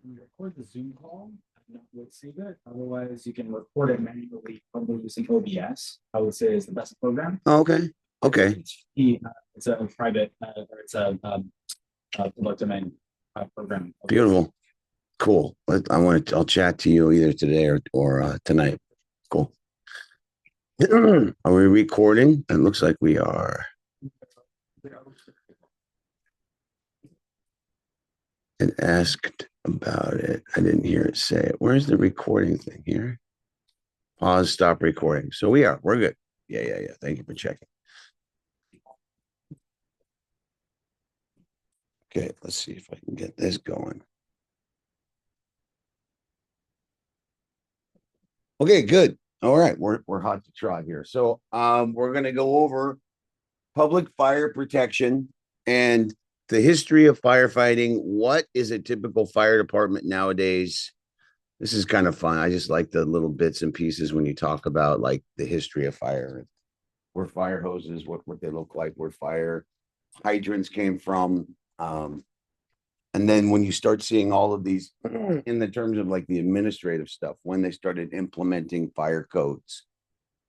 When you record the Zoom call, not would save it. Otherwise, you can record it manually, probably using OBS. I would say is the best program. Oh, okay. Okay. It's a private or it's a public domain program. Beautiful. Cool. I'll chat to you either today or tonight. Cool. Are we recording? It looks like we are. It asked about it. I didn't hear it say it. Where's the recording thing here? Pause, stop recording. So we're good. Yeah. Thank you for checking. Okay, let's see if I can get this going. Okay, good. All right, we're hot to trot here. So we're gonna go over public fire protection and the history of firefighting. What is a typical fire department nowadays? This is kind of fun. I just like the little bits and pieces when you talk about like the history of fire, where fire hoses, what they look like, where fire hydrants came from. And then when you start seeing all of these in the terms of like the administrative stuff, when they started implementing fire codes,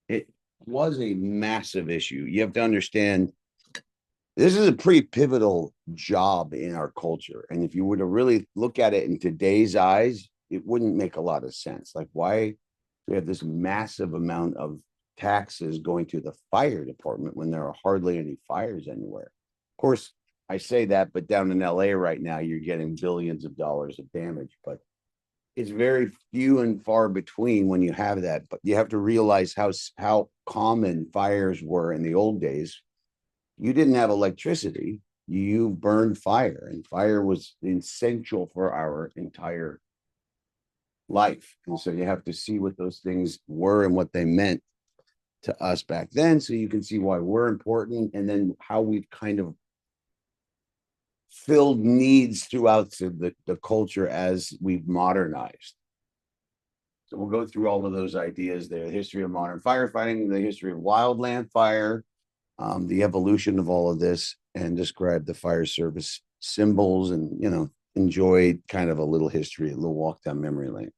it was a massive issue. You have to understand this is a pretty pivotal job in our culture. And if you were to really look at it in today's eyes, it wouldn't make a lot of sense. Like, why we have this massive amount of taxes going to the fire department when there are hardly any fires anywhere? Of course, I say that, but down in LA right now, you're getting billions of dollars of damage. But it's very few and far between when you have that. But you have to realize how common fires were in the old days. You didn't have electricity, you burned fire, and fire was essential for our entire life. And so you have to see what those things were and what they meant to us back then, so you can see why we're important, and then how we've kind of filled needs throughout the culture as we've modernized. So we'll go through all of those ideas there: the history of modern firefighting, the history of wildland fire, the evolution of all of this, and describe the fire service symbols, and enjoy kind of a little history, a little walk down memory lane.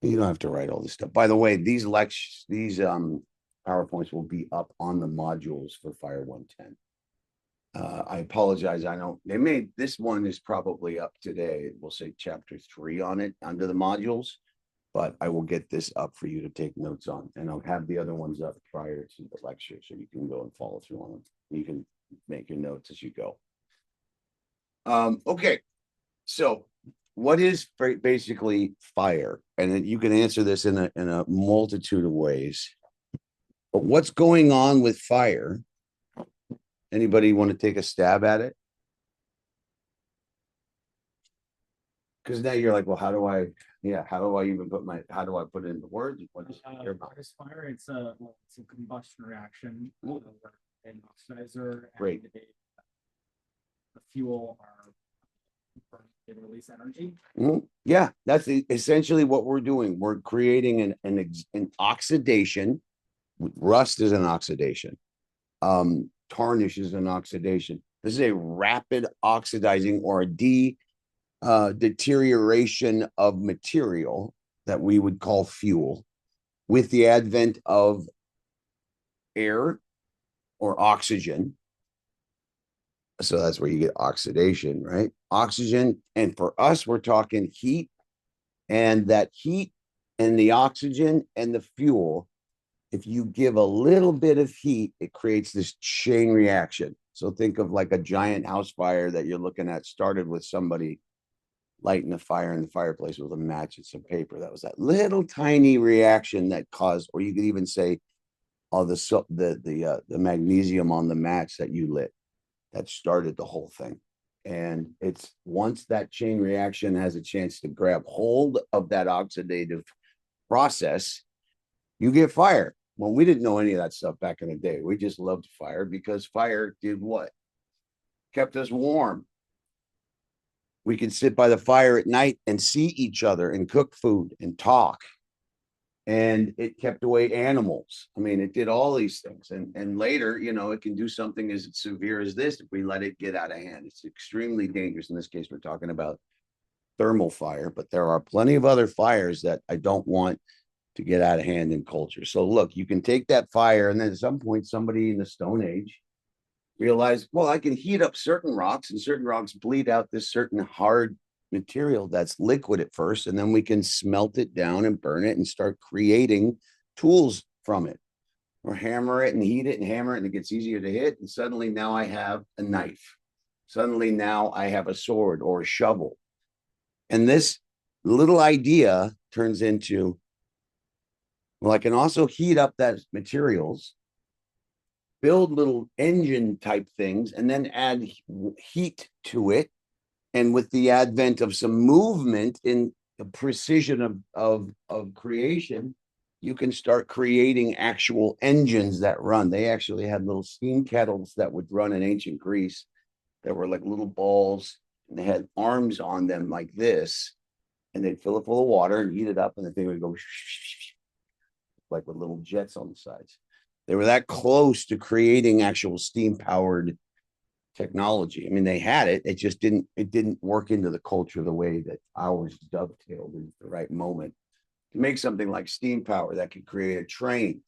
You don't have to write all this stuff. By the way, these PowerPoints will be up on the modules for Fire 110. I apologize. They made this one is probably up today. We'll say chapter 3 on it under the modules, but I will get this up for you to take notes on, and I'll have the other ones up prior to the lecture so you can go and follow through on them. You can make your notes as you go. Okay, so what is basically fire? And you can answer this in a multitude of ways. But what's going on with fire? Anybody want to take a stab at it? Because now you're like, well, how do I even how do I put it into words? What is fire? It's a combustion reaction. An oxidizer Great. And the fuel are release energy. Yeah, that's essentially what we're doing. We're creating an oxidation. Rust is an oxidation. Tarnish is an oxidation. This is a rapid oxidizing or a deterioration of material that we would call fuel, with the advent of air or oxygen. So that's where you get oxidation, right? Oxygen. And for us, we're talking heat, and that heat and the oxygen and the fuel, if you give a little bit of heat, it creates this chain reaction. So think of like a giant house fire that you're looking at started with somebody lighting a fire in the fireplace with a match and some paper. That was that little tiny reaction that caused, or you could even say, oh, the magnesium on the match that you lit, that started the whole thing. And it's once that chain reaction has a chance to grab hold of that oxidative process, you get fire. Well, we didn't know any of that stuff back in the day. We just loved fire because fire did what? Kept us warm. We could sit by the fire at night and see each other and cook food and talk. And it kept away animals. I mean, it did all these things. And later, it can do something as severe as this if we let it get out of hand. It's extremely dangerous. In this case, we're talking about thermal fire, but there are plenty of other fires that I don't want to get out of hand in culture. So look, you can take that fire, and then at some point, somebody in the Stone Age realized, well, I can heat up certain rocks, and certain rocks bleed out this certain hard material that's liquid at first, and then we can smelt it down and burn it and start creating tools from it, or hammer it and heat it and hammer it, and it gets easier to hit. And suddenly now I have a knife. Suddenly now I have a sword or a shovel. And this little idea turns into, well, I can also heat up that materials, build little engine type things, and then add heat to it. And with the advent of some movement in the precision of creation, you can start creating actual engines that run. They actually had little steam kettles that would run in ancient Greece that were like little balls, and they had arms on them like this, and they'd fill it full of water and heat it up, and the thing would go like with little jets on the sides. They were that close to creating actual steam powered technology. I mean, they had it. It didn't work into the culture the way that ours dovetailed in the right moment to make something like steam power that could create a train,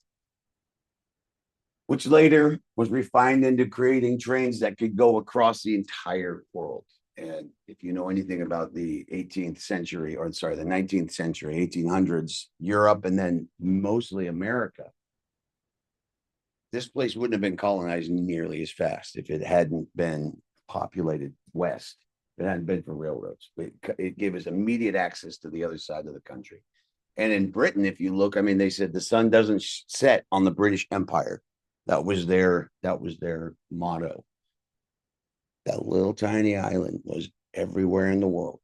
which later was refined into creating trains that could go across the entire world. And if you know anything about the 18th century, or sorry, the 19th century, 1800s, Europe, and then mostly America, this place wouldn't have been colonized nearly as fast if it hadn't been populated west. If it hadn't been for railroads. It gave us immediate access to the other side of the country. And in Britain, if you look, I mean, they said the sun doesn't set on the British Empire. That was their motto. That little tiny island was everywhere in the world.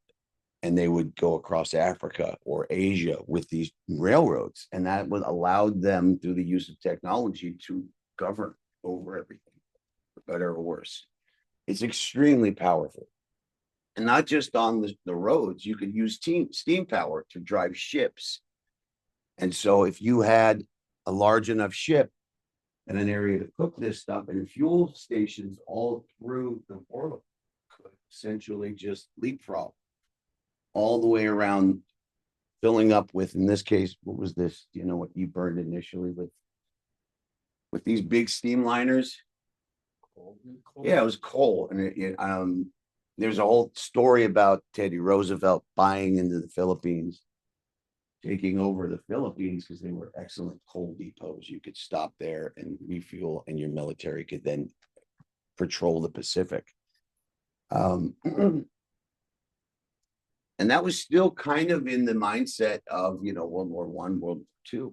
And they would go across Africa or Asia with these railroads. And that would allow them, through the use of technology, to govern over everything, for better or worse. It's extremely powerful. And not just on the roads, you could use steam power to drive ships. And so if you had a large enough ship and an area to cook this stuff, and fuel stations all through the world could essentially just leapfrog all the way around, filling up with, in this case, what was this? Do you know what you burned initially with these big steam liners? Coal. Yeah, it was coal. And there's a whole story about Teddy Roosevelt buying into the Philippines, taking over the Philippines because they were excellent coal depots. You could stop there and refuel, and your military could then patrol the Pacific. And that was still kind of in the mindset of, World War I, World War II.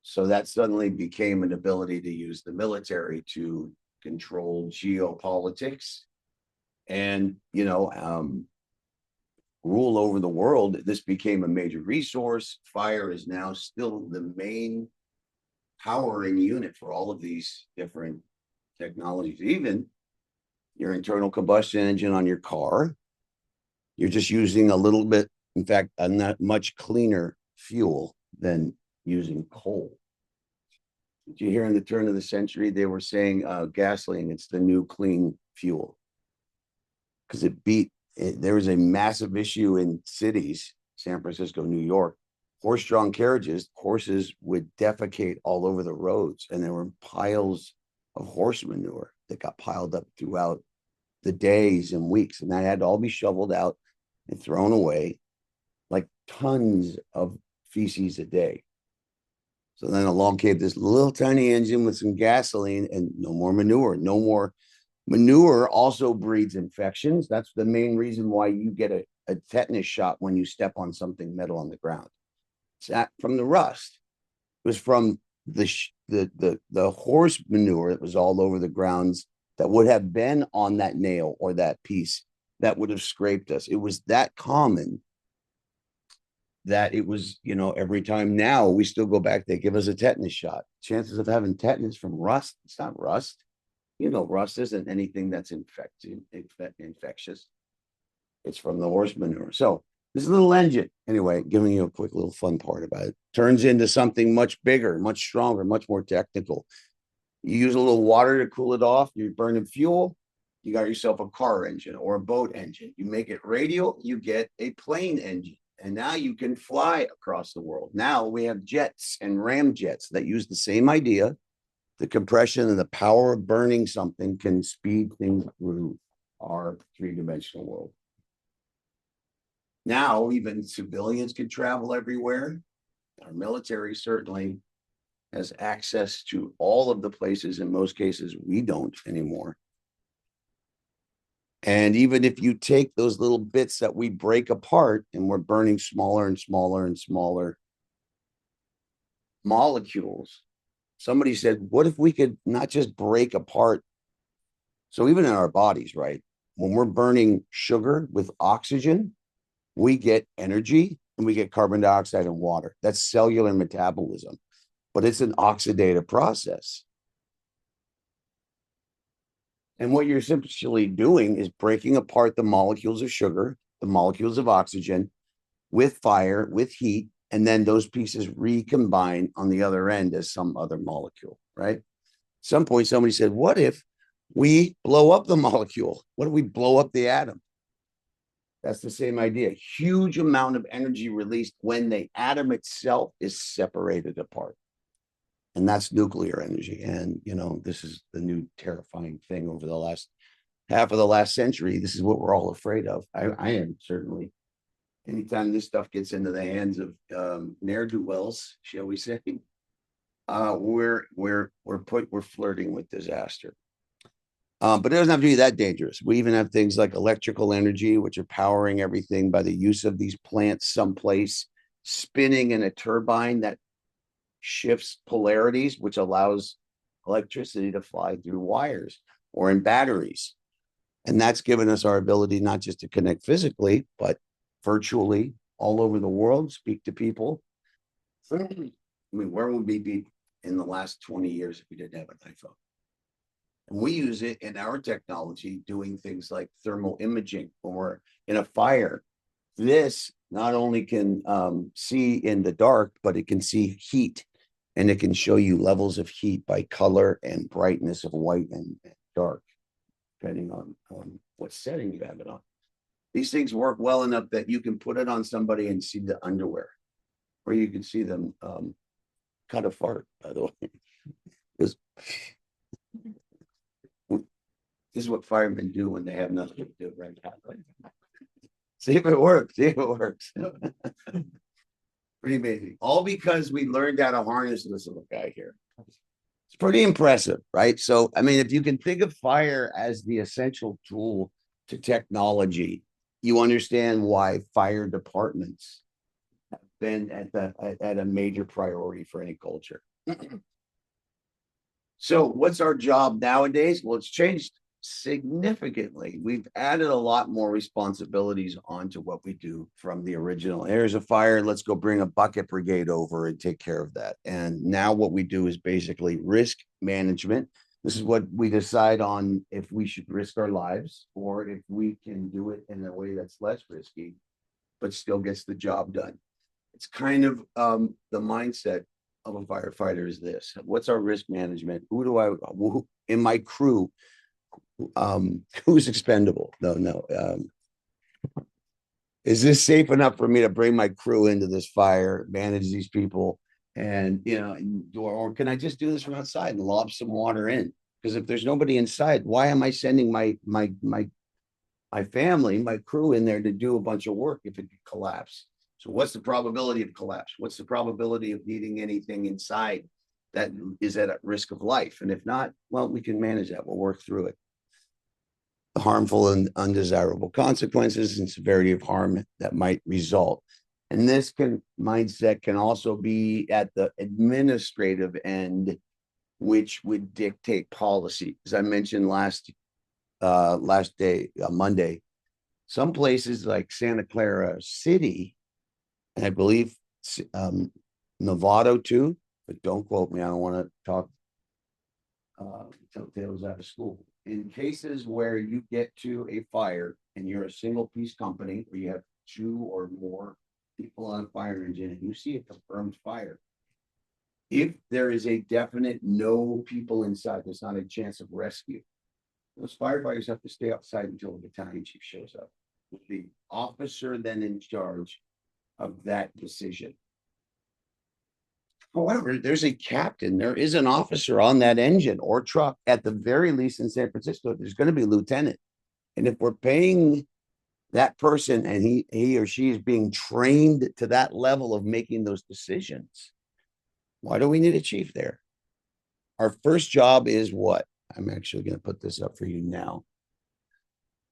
So that suddenly became an ability to use the military to control geopolitics and, rule over the world. This became a major resource. Fire is now still the main powering unit for all of these different technologies. Even your internal combustion engine on your car, you're just using a little bit, in fact, a not much cleaner fuel than using coal. Did you hear in the turn of the century, they were saying gasoline, it's the new clean fuel? Because there was a massive issue in cities, San Francisco, New York, horse-drawn carriages, horses would defecate all over the roads, and there were piles of horse manure that got piled up throughout the days and weeks, and that had to all be shoveled out and thrown away, like tons of feces a day. So then along came this little tiny engine with some gasoline and no more manure. No more manure also breeds infections. That's the main reason why you get a tetanus shot when you step on something metal on the ground. It's not from the rust. It was from the horse manure that was all over the grounds that would have been on that nail or that piece that would have scraped us. It was that common that it was, every time now we still go back, they give us a tetanus shot. Chances of having tetanus from rust, it's not rust. Rust isn't anything that's infectious. It's from the horse manure. So this little engine, anyway, giving you a quick little fun part about it, turns into something much bigger, much stronger, much more technical. You use a little water to cool it off. You're burning fuel. You got yourself a car engine or a boat engine. You make it radial, you get a plane engine. And now you can fly across the world. Now we have jets and ramjets that use the same idea. The compression and the power of burning something can speed things through our three-dimensional world. Now, even civilians can travel everywhere. Our military certainly has access to all of the places. In most cases, we don't anymore. And even if you take those little bits that we break apart and we're burning smaller and smaller and smaller molecules, somebody said, what if we could not just break apart? So even in our bodies, right? When we're burning sugar with oxygen, we get energy and we get carbon dioxide and water. That's cellular metabolism, but it's an oxidative process. And what you're essentially doing is breaking apart the molecules of sugar, the molecules of oxygen with fire, with heat, and then those pieces recombine on the other end as some other molecule, right? At some point, somebody said, what if we blow up the molecule? What if we blow up the atom? That's the same idea. Huge amount of energy released when the atom itself is separated apart. And that's nuclear energy. And, you know, this is the new terrifying thing over the last half of the last century. This is what we're all afraid of. I am certainly. Anytime this stuff gets into the hands of ne'er-do-wells, shall we say, we're flirting with disaster. But it doesn't have to be that dangerous. We even have things like electrical energy, which are powering everything by the use of these plants someplace, spinning in a turbine that shifts polarities, which allows electricity to fly through wires or in batteries. And that's given us our ability not just to connect physically, but virtually all over the world, speak to people. I mean, where would we be in the last 20 years if we didn't have an iPhone? And we use it in our technology doing things like thermal imaging or in a fire. This not only can see in the dark, but it can see heat, and it can show you levels of heat by color and brightness of white and dark, depending on what setting you have it on. These things work well enough that you can put it on somebody and see the underwear, or you can see them cut a fart, by the way. This is what firemen do when they have nothing to do, right? See if it works. See if it works. Pretty amazing. All because we learned how to harness this little guy here. It's pretty impressive, right? So, I mean, if you can think of fire as the essential tool to technology, you understand why fire departments have been at a major priority for any culture. So what's our job nowadays? Well, it's changed significantly. We've added a lot more responsibilities onto what we do from the original. There's a fire, let's go bring a bucket brigade over and take care of that. And now what we do is basically risk management. This is what we decide on if we should risk our lives or if we can do it in a way that's less risky, but still gets the job done. It's kind of the mindset of a firefighter is this. What's our risk management? Who in my crew, who's expendable? No. Is this safe enough for me to bring my crew into this fire, manage these people, and or can I just do this from outside and lob some water in? Because if there's nobody inside, why am I sending my family, my crew in there to do a bunch of work if it could collapse? So what's the probability of collapse? What's the probability of needing anything inside that is at risk of life? And if not, well, we can manage that. We'll work through it. The harmful and undesirable consequences and severity of harm that might result. And this mindset can also be at the administrative end, which would dictate policy. As I mentioned last Monday, some places like Santa Clara City, and I believe Novato too, but don't quote me. I don't want to talk tales out of school. In cases where you get to a fire and you're a single piece company where you have 2 or more people on a fire engine and you see a confirmed fire, if there is a definite no people inside, there's not a chance of rescue. Those firefighters have to stay outside until the battalion chief shows up. The officer then in charge of that decision. However, there's a captain, there is an officer on that engine or truck, at the very least in San Francisco, there's going to be a lieutenant. And if we're paying that person and he or she is being trained to that level of making those decisions, why do we need a chief there? Our first job is what? I'm actually going to put this up for you now.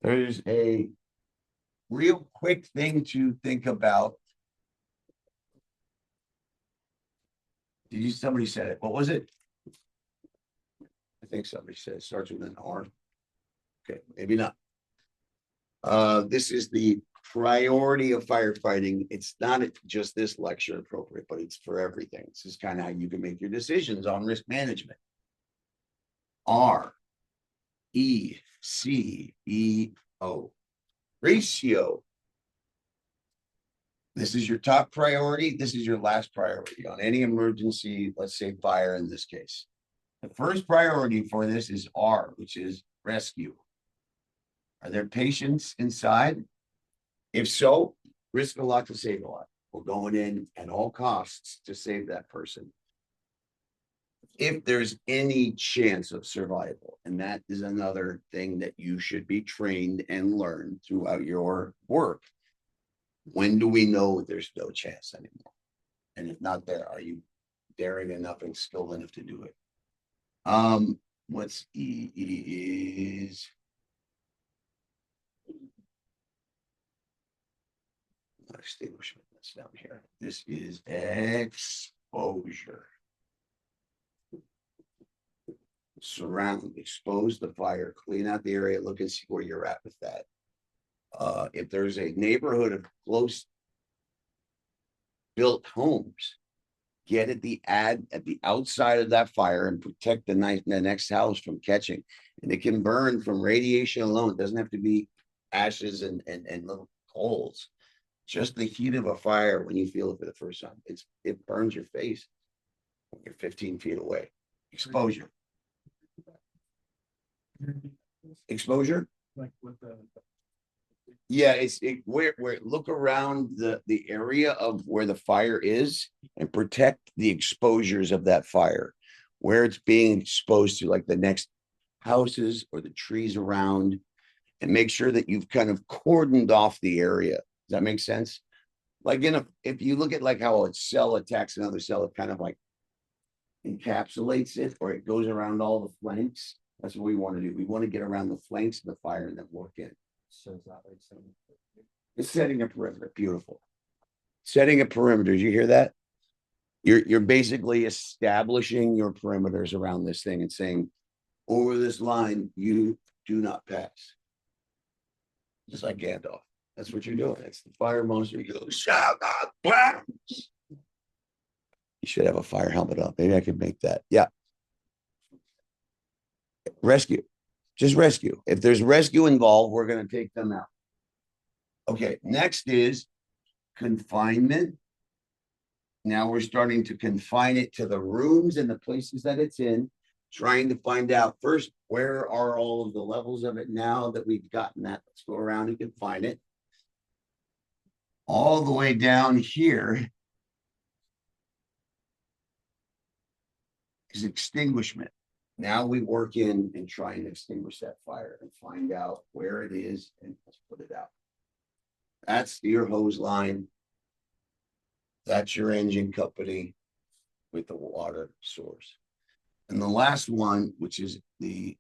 There's a real quick thing to think about. Somebody said it. What was it? I think somebody said it starts with an R. Okay, maybe not. This is the priority of firefighting. It's not just this lecture appropriate, but it's for everything. This is kind of how you can make your decisions on risk management. RECEO. Ratio. This is your top priority. This is your last priority on any emergency, let's say fire in this case. The first priority for this is R, which is rescue. Are there patients inside? If so, risk a lot to save a lot. We're going in at all costs to save that person. If there's any chance of survival, and that is another thing that you should be trained and learn throughout your work. When do we know there's no chance anymore? And if not there, are you daring enough and skilled enough to do it? What's E is not extinguishment. That's down here. This is exposure. Surround, expose the fire, clean out the area, look and see where you're at with that. If there's a neighborhood of close built homes, get at the outside of that fire and protect the next house from catching. And it can burn from radiation alone. It doesn't have to be ashes and little coals. Just the heat of a fire when you feel it for the first time. It burns your face when you're 15 feet away. Exposure. Exposure? Like with the. Yeah, where look around the area of where the fire is and protect the exposures of that fire, where it's being exposed to, like the next houses or the trees around, and make sure that you've kind of cordoned off the area. Does that make sense? Like if you look at like how a cell attacks another cell, it kind of like encapsulates it, or it goes around all the flanks. That's what we want to do. We want to get around the flanks of the fire and then work in. So it's not like something. It's setting a perimeter. Beautiful. Setting a perimeter. You hear that? You're basically establishing your perimeters around this thing and saying, over this line, you do not pass. Just like Gandalf. That's what you're doing. It's the fire monster. You go, shall not pass. You should have a fire helmet on. Maybe I could make that. Yeah. Rescue. Just rescue. If there's rescue involved, we're going to take them out. Okay, next is confinement. Now we're starting to confine it to the rooms and the places that it's in, trying to find out first, where are all of the levels of it now that we've gotten that? Let's go around and confine it. All the way down here is extinguishment. Now we work in and try and extinguish that fire and find out where it is and let's put it out. That's your hose line. That's your engine company with the water source. And the last one, which is the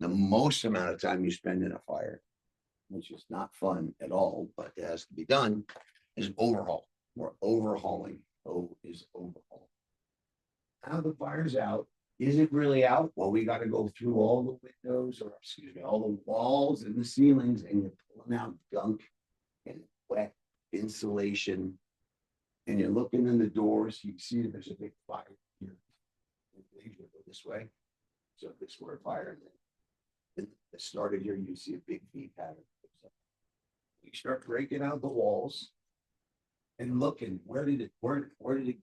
most amount of time you spend in a fire, which is not fun at all, but it has to be done, is overhaul. We're overhauling. O is overhaul. Now the fire's out. Is it really out? Well, we got to go through all the windows, or excuse me, all the walls and the ceilings, and you're pulling out gunk and wet insulation. And you're looking in the doors. You see that there's a big fire here. Go this way. So this where a fire. And it started here. You see a big V pattern. You start breaking out the walls and looking, where did it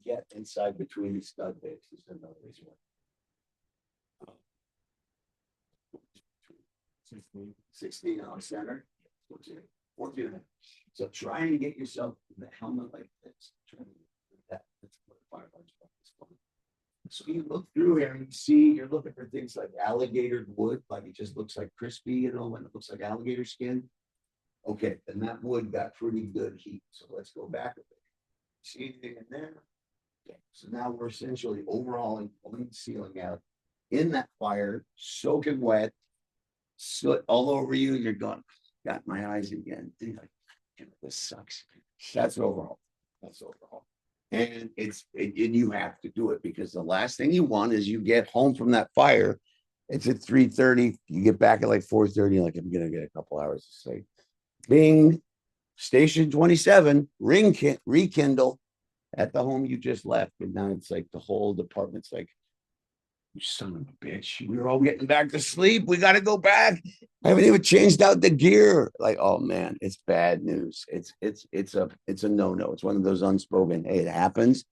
get inside between the stud bases and the reason? 16 on center. 14. So try and get yourself the helmet like this. Try and do that. That's what firefighters practice for. So you look through here and you see you're looking for things like alligator wood, like it just looks like crispy, when it looks like alligator skin. Okay, then that wood got pretty good heat. So let's go back a bit. See anything in there? Okay, so now we're essentially overhauling, pulling the ceiling out in that fire, soaking wet, soot all over you. You're going, got my eyes again. You're like, this sucks. That's overhaul. That's overhaul. And and you have to do it because the last thing you want is you get home from that fire. It's at 3:30. You get back at like 4:30. Like, I'm gonna get a couple hours to sleep. Bing, station 27, rekindle at the home you just left. And now it's like the whole department's like, you son of a bitch. We were all getting back to sleep. We got to go back. I haven't even changed out the gear. Like, oh man, it's bad news. It's a no-no. It's one of those unspoken, hey, it happens,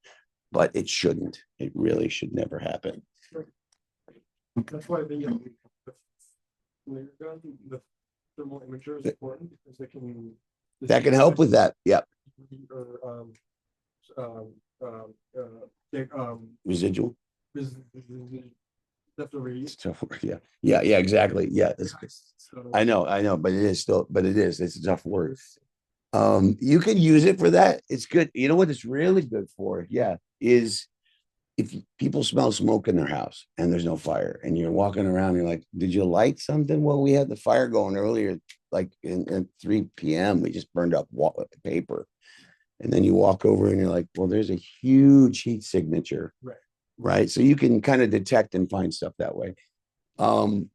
but it shouldn't. It really should never happen. That's why the thermal imager is important because That can help with that. Yep. Or Residual. Depth of radius. Yeah, exactly. Yeah. So I know, but it's a tough word. You can use it for that. It's good. You know what it's really good for? Yeah, is if people smell smoke in their house and there's no fire and you're walking around, you're like, did you light something? Well, we had the fire going earlier, like at 3 p.m. We just burned up paper. And then you walk over and you're like, well, there's a huge heat signature. Right. So you can kind of detect and find stuff that way. Won't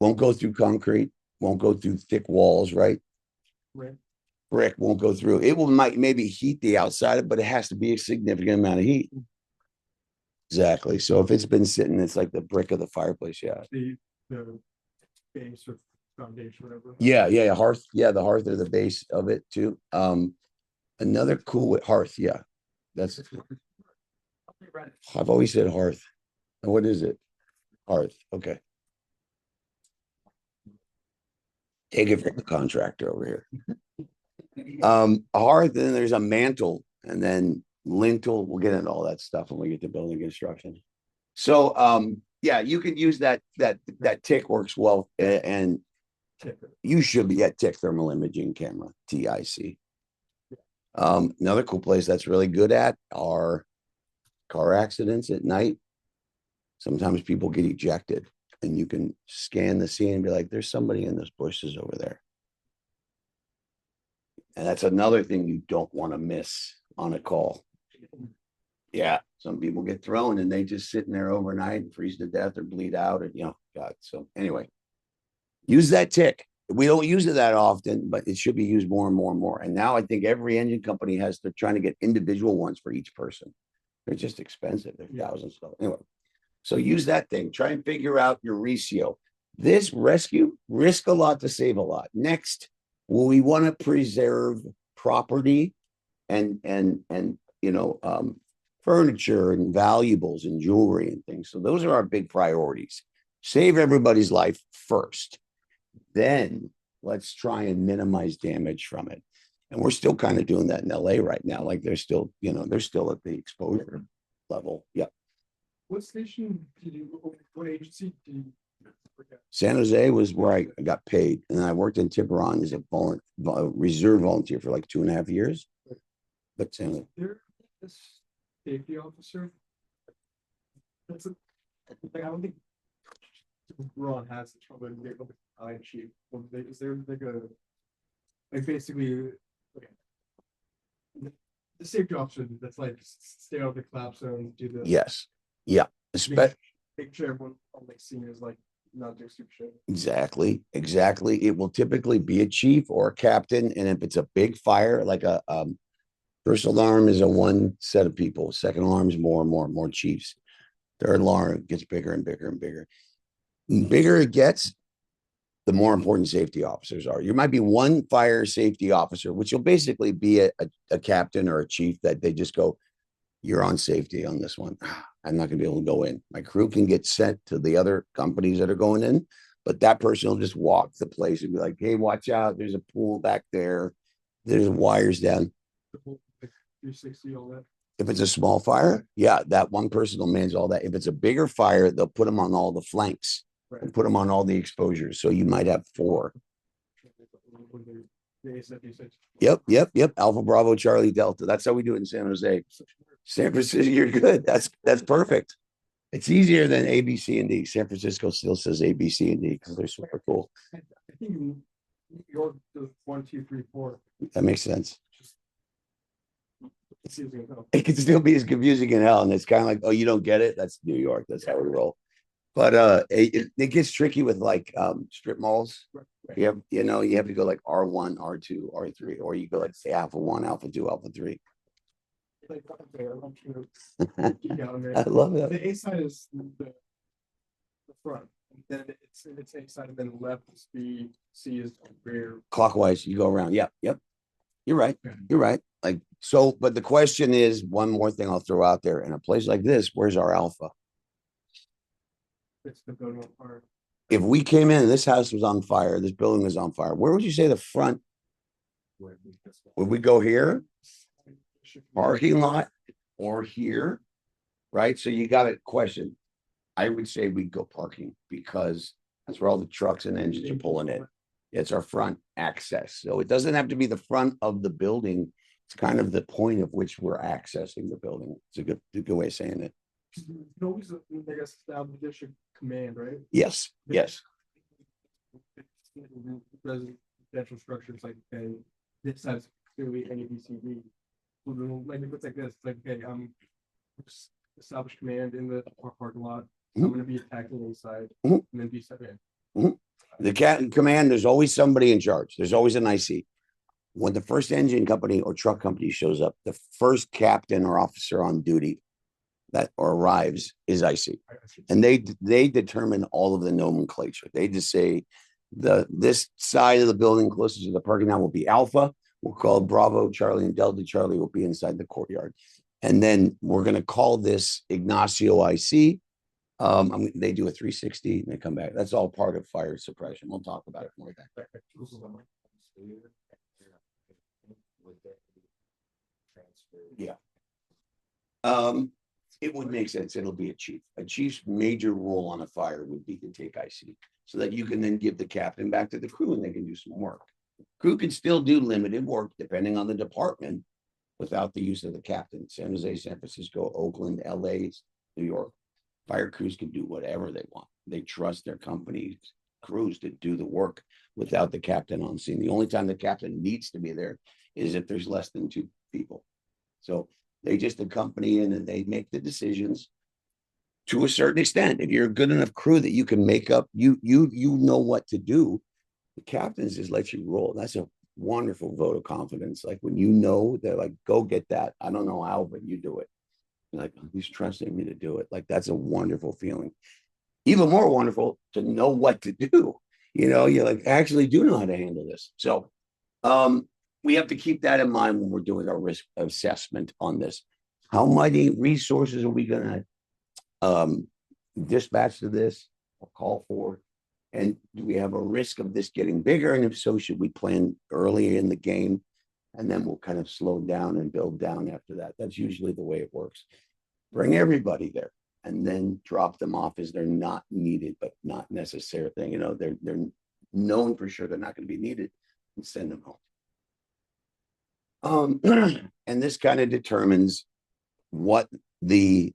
go through concrete, won't go through thick walls, right? Brick won't go through. It will maybe heat the outside, but it has to be a significant amount of heat. Exactly. So if it's been sitting, it's like the brick of the fireplace. Yeah. The base or foundation, whatever. Yeah. Hearth. Yeah, the hearth or the base of it too. Another cool hearth. Yeah. That's I've always said hearth. And what is it? Hearth. Okay. Take it from the contractor over here. A hearth, then there's a mantle, and then lintel. We'll get into all that stuff when we get to building construction. So yeah, you can use that TIC works well, and you should be at TIC thermal imaging camera, TIC. Another cool place that's really good at are car accidents at night. Sometimes people get ejected and you can scan the scene and be like, there's somebody in those bushes over there. And that's another thing you don't want to miss on a call. Yeah. Some people get thrown and they just sit in there overnight and freeze to death or bleed out or, God. So anyway, use that TIC. We don't use it that often, but it should be used more and more and more. And now I think every engine company they're trying to get individual ones for each person. They're just expensive. They're thousands of dollars. Anyway, so use that thing. Try and figure out your ratio. This rescue, risk a lot to save a lot. Next, we want to preserve property and furniture and valuables and jewelry and things. So those are our big priorities. Save everybody's life first. Then let's try and minimize damage from it. And we're still kind of doing that in LA right now. Like they're still at the exposure level. Yeah. What station what agency did you forget? San Jose was where I got paid. And I worked in Tiburon as a reserve volunteer for like 2.5 years. But There this safety officer. I don't think Ron has the trouble in the eye chief. Is there like basically the safety officer that's like stay out of the collapse zone, do the yes. Yeah. make sure everyone on the scene is like not doing stupid shit. Exactly. It will typically be a chief or a captain. And if it's a big fire, like a first alarm is a one set of people, second alarm is more chiefs. Third alarm gets bigger and bigger and bigger. The bigger it gets, the more important safety officers are. You might be one fire safety officer, which will basically be a captain or a chief that they just go, you're on safety on this one. I'm not going to be able to go in. My crew can get sent to the other companies that are going in, but that person will just walk the place and be like, hey, watch out, there's a pool back there, there's wires down. The whole, like, 360, all that. If it's a small fire, yeah, that one person will manage all that. If it's a bigger fire, they'll put them on all the flanks Right. and put them on all the exposures. So you might have 4. Yep. Alpha Bravo Charlie Delta. That's how we do it in San Jose. San Francisco, you're good. That's perfect. It's easier than A, B, C, and D. San Francisco still says A, B, C, and D because they're super cool. I think New York does 1, 2, 3, 4. That makes sense. It's easy enough. It can still be as confusing in hell, and it's kind of like, oh, you don't get it. That's New York. That's how we roll. But it gets tricky with like strip malls. You have to go like R1, R2, R3, or you go like say Alpha 1, Alpha 2, Alpha 3. Like, I love that. The A side is the front, and then it's A side, and then left is B, C is rear. Clockwise, you go around. Yep. You're right. You're right. Like so, but the question is, one more thing I'll throw out there. In a place like this, where's our alpha? It's the building apart. If we came in, this house was on fire, this building was on fire, where would you say the front? Would we go here? Parking lot or here? Right? So you got a question. I would say we'd go parking because that's where all the trucks and engines are pulling in. It's our front access. So it doesn't have to be the front of the building. It's kind of the point of which we're accessing the building. It's a good way of saying it. You can always, I guess, establish district command, right? Yes. Residential structures like, okay, this has clearly A, B, C, D. Like it looks like this, like, okay, establish command in the parking lot. I'm gonna be attacking inside, and then be set in. The command, there's always somebody in charge. There's always an IC. When the first engine company or truck company shows up, the first captain or officer on duty that or arrives is IC. And they determine all of the nomenclature. They just say this side of the building closest to the parking lot will be Alpha. We'll call Bravo Charlie, and Delta Charlie will be inside the courtyard. And then we're going to call this Ignacio IC. They do a 360 and they come back. That's all part of fire suppression. We'll talk about it more. Yeah. It would make sense. It'll be a chief. A chief's major role on a fire would be to take IC so that you can then give the captain back to the crew and they can do some work. Crew can still do limited work depending on the department without the use of the captain. San Jose, San Francisco, Oakland, LA, New York. Fire crews can do whatever they want. They trust their company crews to do the work without the captain on scene. The only time the captain needs to be there is if there's less than 2 people. So they just accompany in and they make the decisions to a certain extent. If you're a good enough crew that you can make up, you know what to do. The captains just let you roll. That's a wonderful vote of confidence. Like when you know, they're like, go get that. I don't know how, but you do it. You're like, he's trusting me to do it. Like that's a wonderful feeling. Even more wonderful to know what to do. You're like, I actually do know how to handle this. So we have to keep that in mind when we're doing our risk assessment on this. How many resources are we going to dispatch to this or call for? And do we have a risk of this getting bigger? And if so, should we plan early in the game? And then we'll kind of slow down and build down after that. That's usually the way it works. Bring everybody there and then drop them off as they're not needed, but not necessarily, they're known for sure they're not going to be needed, and send them home. And this kind of determines what the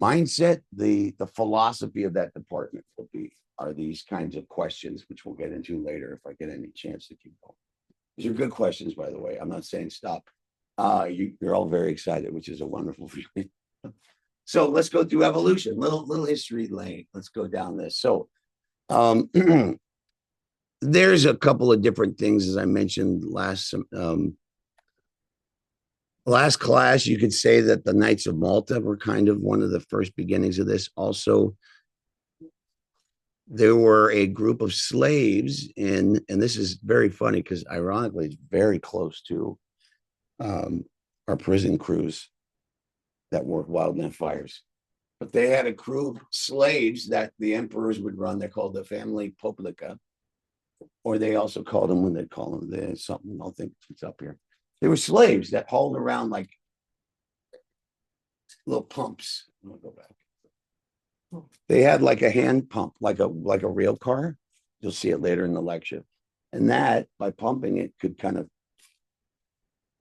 mindset, the philosophy of that department will be. Are these kinds of questions, which we'll get into later if I get any chance to keep going. These are good questions, by the way. I'm not saying stop. You're all very excited, which is a wonderful feeling. So let's go through evolution. Little history lane. Let's go down this. So there's a couple of different things, as I mentioned last class. You could say that the Knights of Malta were kind of one of the first beginnings of this. Also, there were a group of slaves and this is very funny because ironically, it's very close to our prison crews that work wildland fires. But they had a crew of slaves that the emperors would run. They're called the family publica. Or they also called them, when they call them, there's something, I'll think it's up here. They were slaves that hauled around like little pumps. I'll go back. They had like a hand pump, like a rail car. You'll see it later in the lecture. And that, by pumping it, could kind of,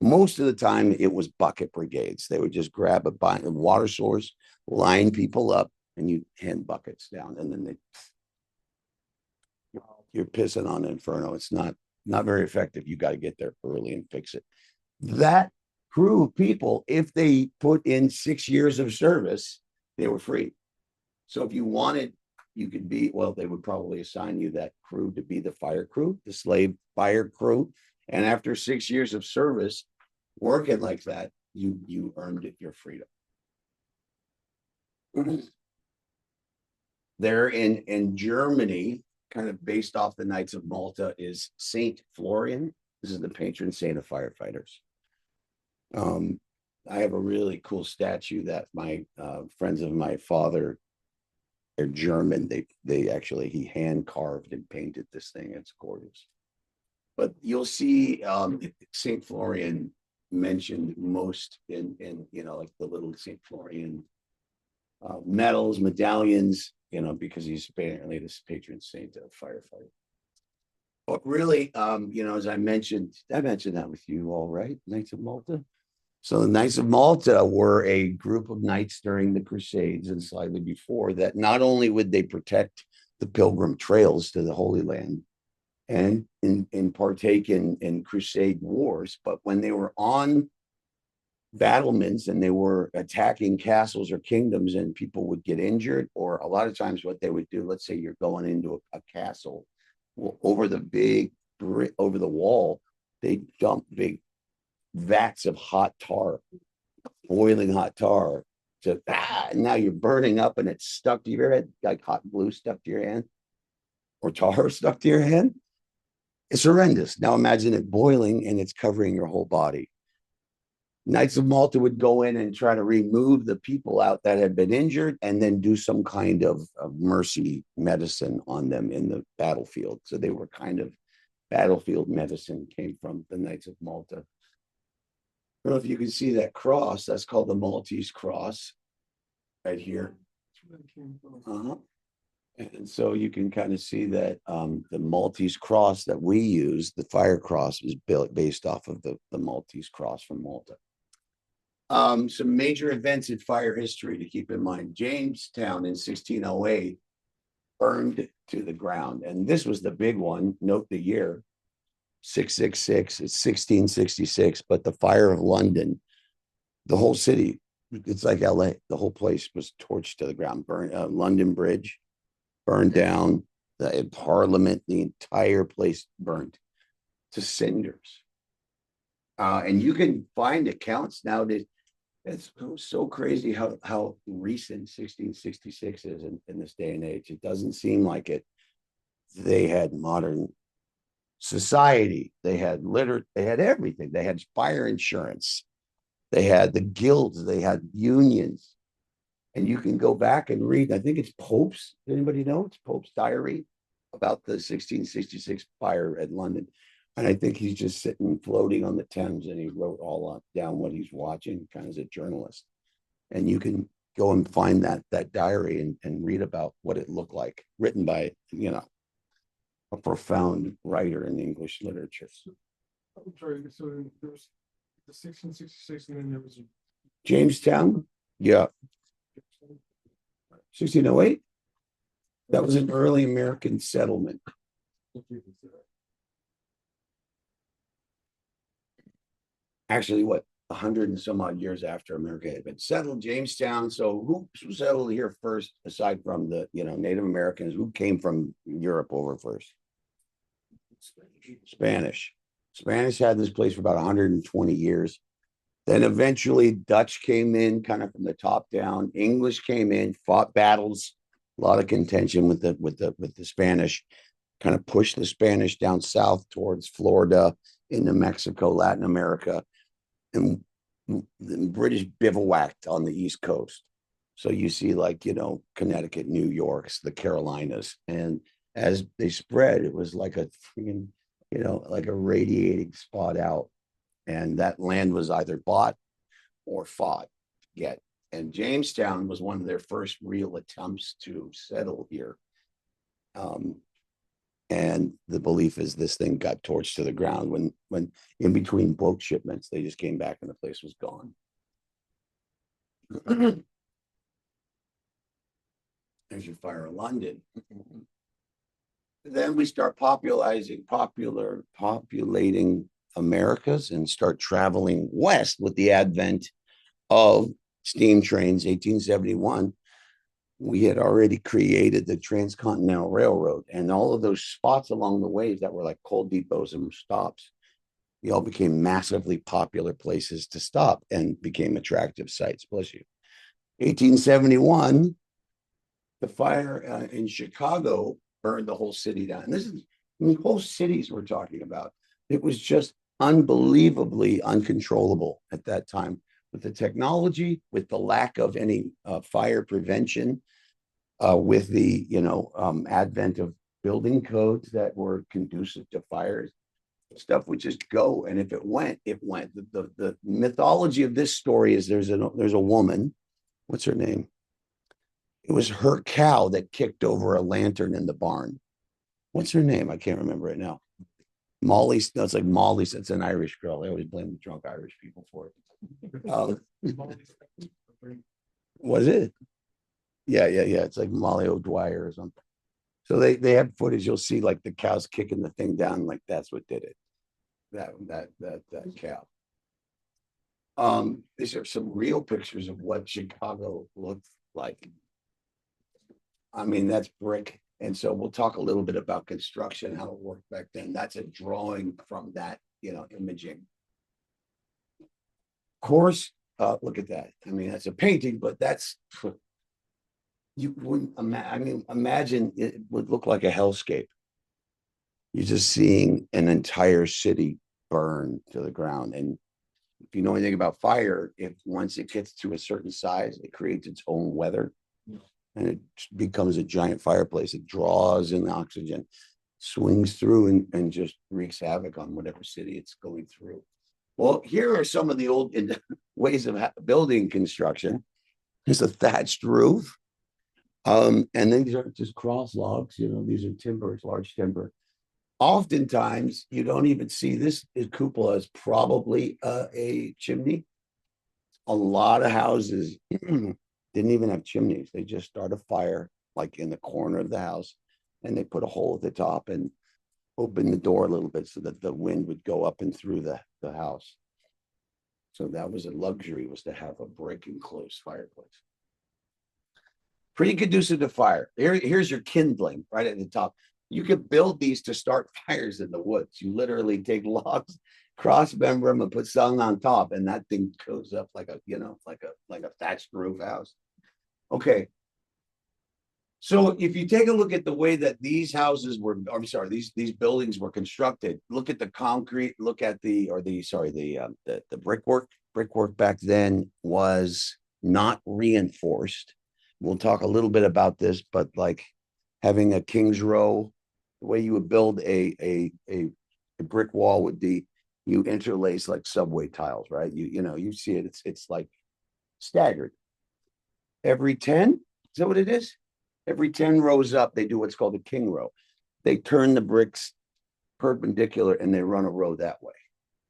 most of the time it was bucket brigades. They would just grab a water source, line people up, and you hand buckets down, and then you're pissing on Inferno. It's not very effective. You got to get there early and fix it. That crew of people, if they put in 6 years of service, they were free. So if you wanted, you could be, well, they would probably assign you that crew to be the fire crew, the slave fire crew. And after 6 years of service, working like that, you earned it, your freedom. There in Germany, kind of based off the Knights of Malta, is Saint Florian. This is the patron saint of firefighters. I have a really cool statue that my friends of my father, they're German. They actually, he hand carved and painted this thing. It's gorgeous. But you'll see Saint Florian mentioned most in like the little Saint Florian medals, medallions, because he's apparently this patron saint of firefighting. But really, as I mentioned that with you all, right? Knights of Malta. So the Knights of Malta were a group of knights during the Crusades and slightly before that. Not only would they protect the pilgrim trails to the Holy Land and partake in Crusade wars, but when they were on battlements and they were attacking castles or kingdoms and people would get injured, or a lot of times what they would do, let's say you're going into a castle, over the wall, they dump big vats of hot tar, boiling hot tar, and now you're burning up and it's stuck to your head, like hot glue stuck to your hand or tar stuck to your hand. It's horrendous. Now imagine it boiling and it's covering your whole body. Knights of Malta would go in and try to remove the people out that had been injured and then do some kind of mercy medicine on them in the battlefield. So they were kind of battlefield medicine, came from the Knights of Malta. I don't know if you can see that cross. That's called the Maltese cross right here. And so you can kind of see that the Maltese cross that we use, the fire cross, was built based off of the Maltese cross from Malta. Some major events in fire history to keep in mind. Jamestown in 1608 burned to the ground. And this was the big one. Note the year, 666. It's 1666. But the fire of London, the whole city, it's like LA. The whole place was torched to the ground. Burned, London Bridge burned down. The Parliament, the entire place burned to cinders. And you can find accounts nowadays. It's so crazy how recent 1666 is in this day and age. It doesn't seem like it. They had modern society. They had they had everything. They had fire insurance. They had the guilds. They had unions. And you can go back and read, I think it's Pope's. Anybody know? It's Pope's diary about the 1666 fire at London. And I think he's just sitting floating on the Thames and he wrote all down what he's watching, kind of as a journalist. And you can go and find that diary and read about what it looked like, written by, a profound writer in English literature. I'm sorry, so there was the 1666 and then there was Jamestown? Yeah. 1608? That was an early American settlement. Actually, 100 and some odd years after America had been settled, Jamestown. So who settled here first, aside from the Native Americans? Who came from Europe over first? Spanish. Spanish had this place for about 120 years. Then eventually Dutch came in, kind of from the top down. English came in, fought battles, a lot of contention with the Spanish, kind of pushed the Spanish down south towards Florida, into Mexico, Latin America. And the British bivouacked on the East Coast. So you see like, Connecticut, New York's, the Carolinas. And as they spread, it was like a freaking, like a radiating spot out. And that land was either bought or fought to get. And Jamestown was one of their first real attempts to settle here. And the belief is this thing got torched to the ground when in between boat shipments, they just came back and the place was gone. There's your fire of London. Then we start populating Americas and start traveling west with the advent of steam trains. 1871, we had already created the Transcontinental Railroad, and all of those spots along the ways that were like coal depots and stops, they all became massively popular places to stop and became attractive sites. Bless you. 1871, the fire in Chicago burned the whole city down. And this is, whole cities we're talking about. It was just unbelievably uncontrollable at that time with the technology, with the lack of any fire prevention, with the advent of building codes that were conducive to fires. Stuff would just go, and if it went, it went. The mythology of this story is there's a woman. What's her name? It was her cow that kicked over a lantern in the barn. What's her name? I can't remember it now. Molly. That's like Molly. It's an Irish girl. I always blame the drunk Irish people for it. Was it? Yeah. It's like Molly O'Dwyer or something. So they have footage. You'll see like the cows kicking the thing down. Like that's what did it. That cow. These are some real pictures of what Chicago looked like. I mean, that's brick. And so we'll talk a little bit about construction, how it worked back then. That's a drawing from that, imaging. Of course, look at that. I mean, that's a painting, but that's, you wouldn't imagine it would look like a hellscape. You're just seeing an entire city burn to the ground. And if you know anything about fire, if once it gets to a certain size, it creates its own weather. And it becomes a giant fireplace. It draws in the oxygen, swings through and just wreaks havoc on whatever city it's going through. Well, here are some of the old ways of building construction. There's a thatched roof. And these are just cross logs. These are timbers, large timber. Oftentimes, you don't even see this cupola is probably a chimney. A lot of houses didn't even have chimneys. They just start a fire like in the corner of the house, and they put a hole at the top and open the door a little bit so that the wind would go up and through the house. So that was a luxury, was to have a brick enclosed fireplace. Pretty conducive to fire. Here's your kindling right at the top. You could build these to start fires in the woods. You literally take logs, cross member them, and put something on top, and that thing goes up like a thatched roof house. Okay. So if you take a look at the way that these houses were, I'm sorry, these buildings were constructed, look at the concrete, look at the brickwork. Brickwork back then was not reinforced. We'll talk a little bit about this, but like having a King's Row, the way you would build a brick wall would be you interlace like subway tiles, right? You see it, it's like staggered. Every 10, is that what it is? Every 10 rows up, they do what's called a king row. They turn the bricks perpendicular and they run a row that way.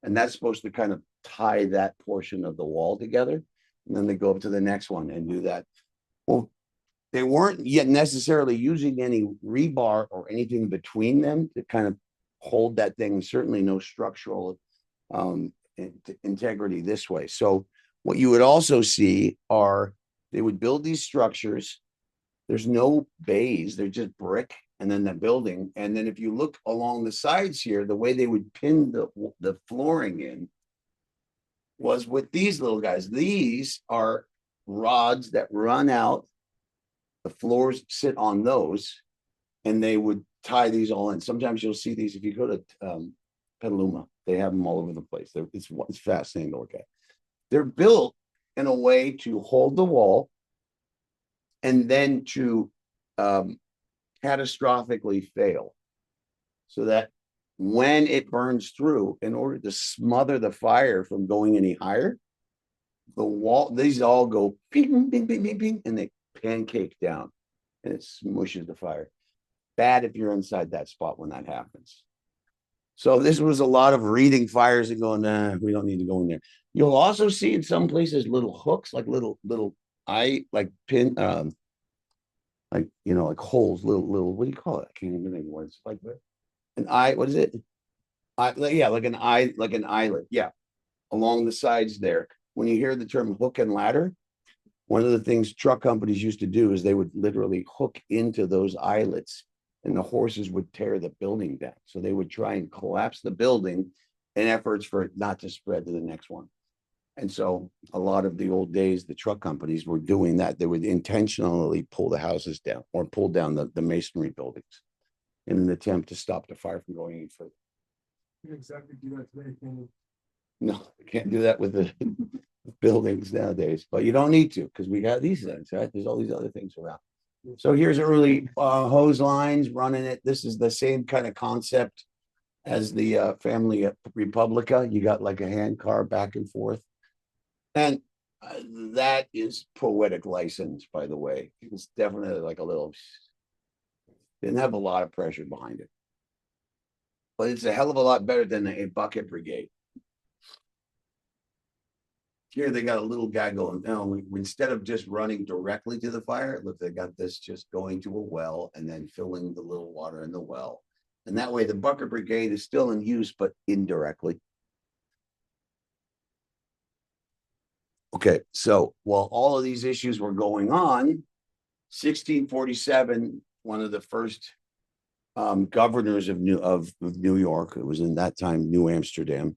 And that's supposed to kind of tie that portion of the wall together. And then they go up to the next one and do that. Well, they weren't yet necessarily using any rebar or anything between them to kind of hold that thing. Certainly no structural integrity this way. So what you would also see are they would build these structures. There's no bays, they're just brick and then the building. And then if you look along the sides here, the way they would pin the flooring in was with these little guys. These are rods that run out. The floors sit on those, and they would tie these all in. Sometimes you'll see these if you go to Petaluma. They have them all over the place. It's fascinating to look at. They're built in a way to hold the wall and then to catastrophically fail. So that when it burns through, in order to smother the fire from going any higher, the wall, these all go ping, ping, ping, ping, ping, and they pancake down and it smushes the fire. Bad if you're inside that spot when that happens. So this was a lot of reading fires and going, nah, we don't need to go in there. You'll also see in some places little hooks, like little like pin, like like holes, little. What do you call it? I can't even think what it's like. An eye. What is it? Yeah, like an eye, like an eyelet. Yeah, along the sides there. When you hear the term hook and ladder, one of the things truck companies used to do is they would literally hook into those eyelets and the horses would tear the building down. So they would try and collapse the building in efforts for it not to spread to the next one. And so a lot of the old days, the truck companies were doing that. They would intentionally pull the houses down or pull down the masonry buildings in an attempt to stop the fire from going any further. You can exactly do that today, can you? No, we can't do that with the buildings nowadays, but you don't need to because we got these things, right? There's all these other things around. So here's early hose lines running it. This is the same kind of concept as the family Republica. You got like a hand car back and forth. And that is poetic license, by the way. It's definitely like a little, didn't have a lot of pressure behind it. But it's a hell of a lot better than a bucket brigade. Here they got a little guy going, no, instead of just running directly to the fire, look, they got this just going to a well and then filling the little water in the well. And that way the bucket brigade is still in use, but indirectly. Okay, so while all of these issues were going on, 1647, one of the first governors of New York, it was in that time New Amsterdam,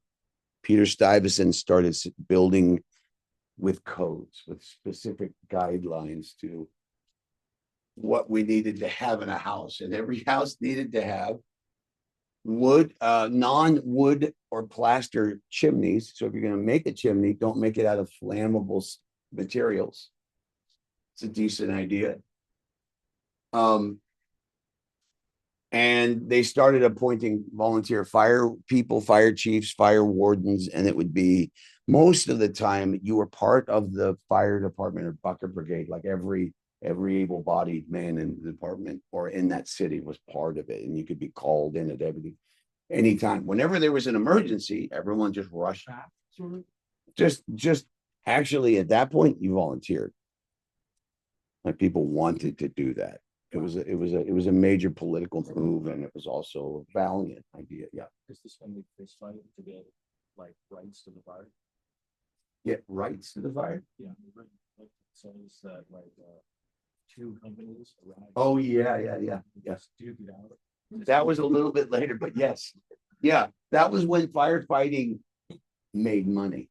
Peter Stuyvesant started building with codes, with specific guidelines to what we needed to have in a house. And every house needed to have wood, non-wood or plaster chimneys. So if you're going to make a chimney, don't make it out of flammable materials. It's a decent idea. And they started appointing volunteer fire people, fire chiefs, fire wardens, and it would be most of the time you were part of the fire department or bucket brigade, like every able-bodied man in the department or in that city was part of it, and you could be called in at anytime. Whenever there was an emergency, everyone just rushed. Just actually at that point, you volunteered. Like people wanted to do that. It was a major political move, and it was also a valiant idea. Yeah. Is this when they fight to get like rights to the fire? Get rights to the fire? Yeah. Like, so it's that like two companies around. Oh yeah. Yes. Duke it out. That was a little bit later, but yes. Yeah, that was when firefighting made money.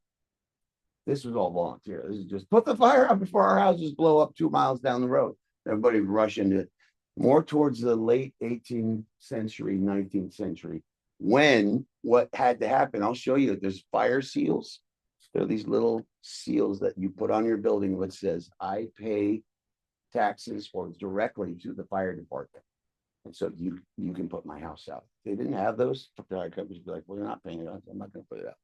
This was all volunteer. This is just put the fire out before our houses blow up 2 miles down the road. Everybody rush into it. More towards the late 18th century, 19th century, when what had to happen, I'll show you, there's fire seals. There are these little seals that you put on your building which says, I pay taxes or directly to the fire department. And so you can put my house out. They didn't have those. Fire companies would be like, we're not paying it. I'm not going to put it out.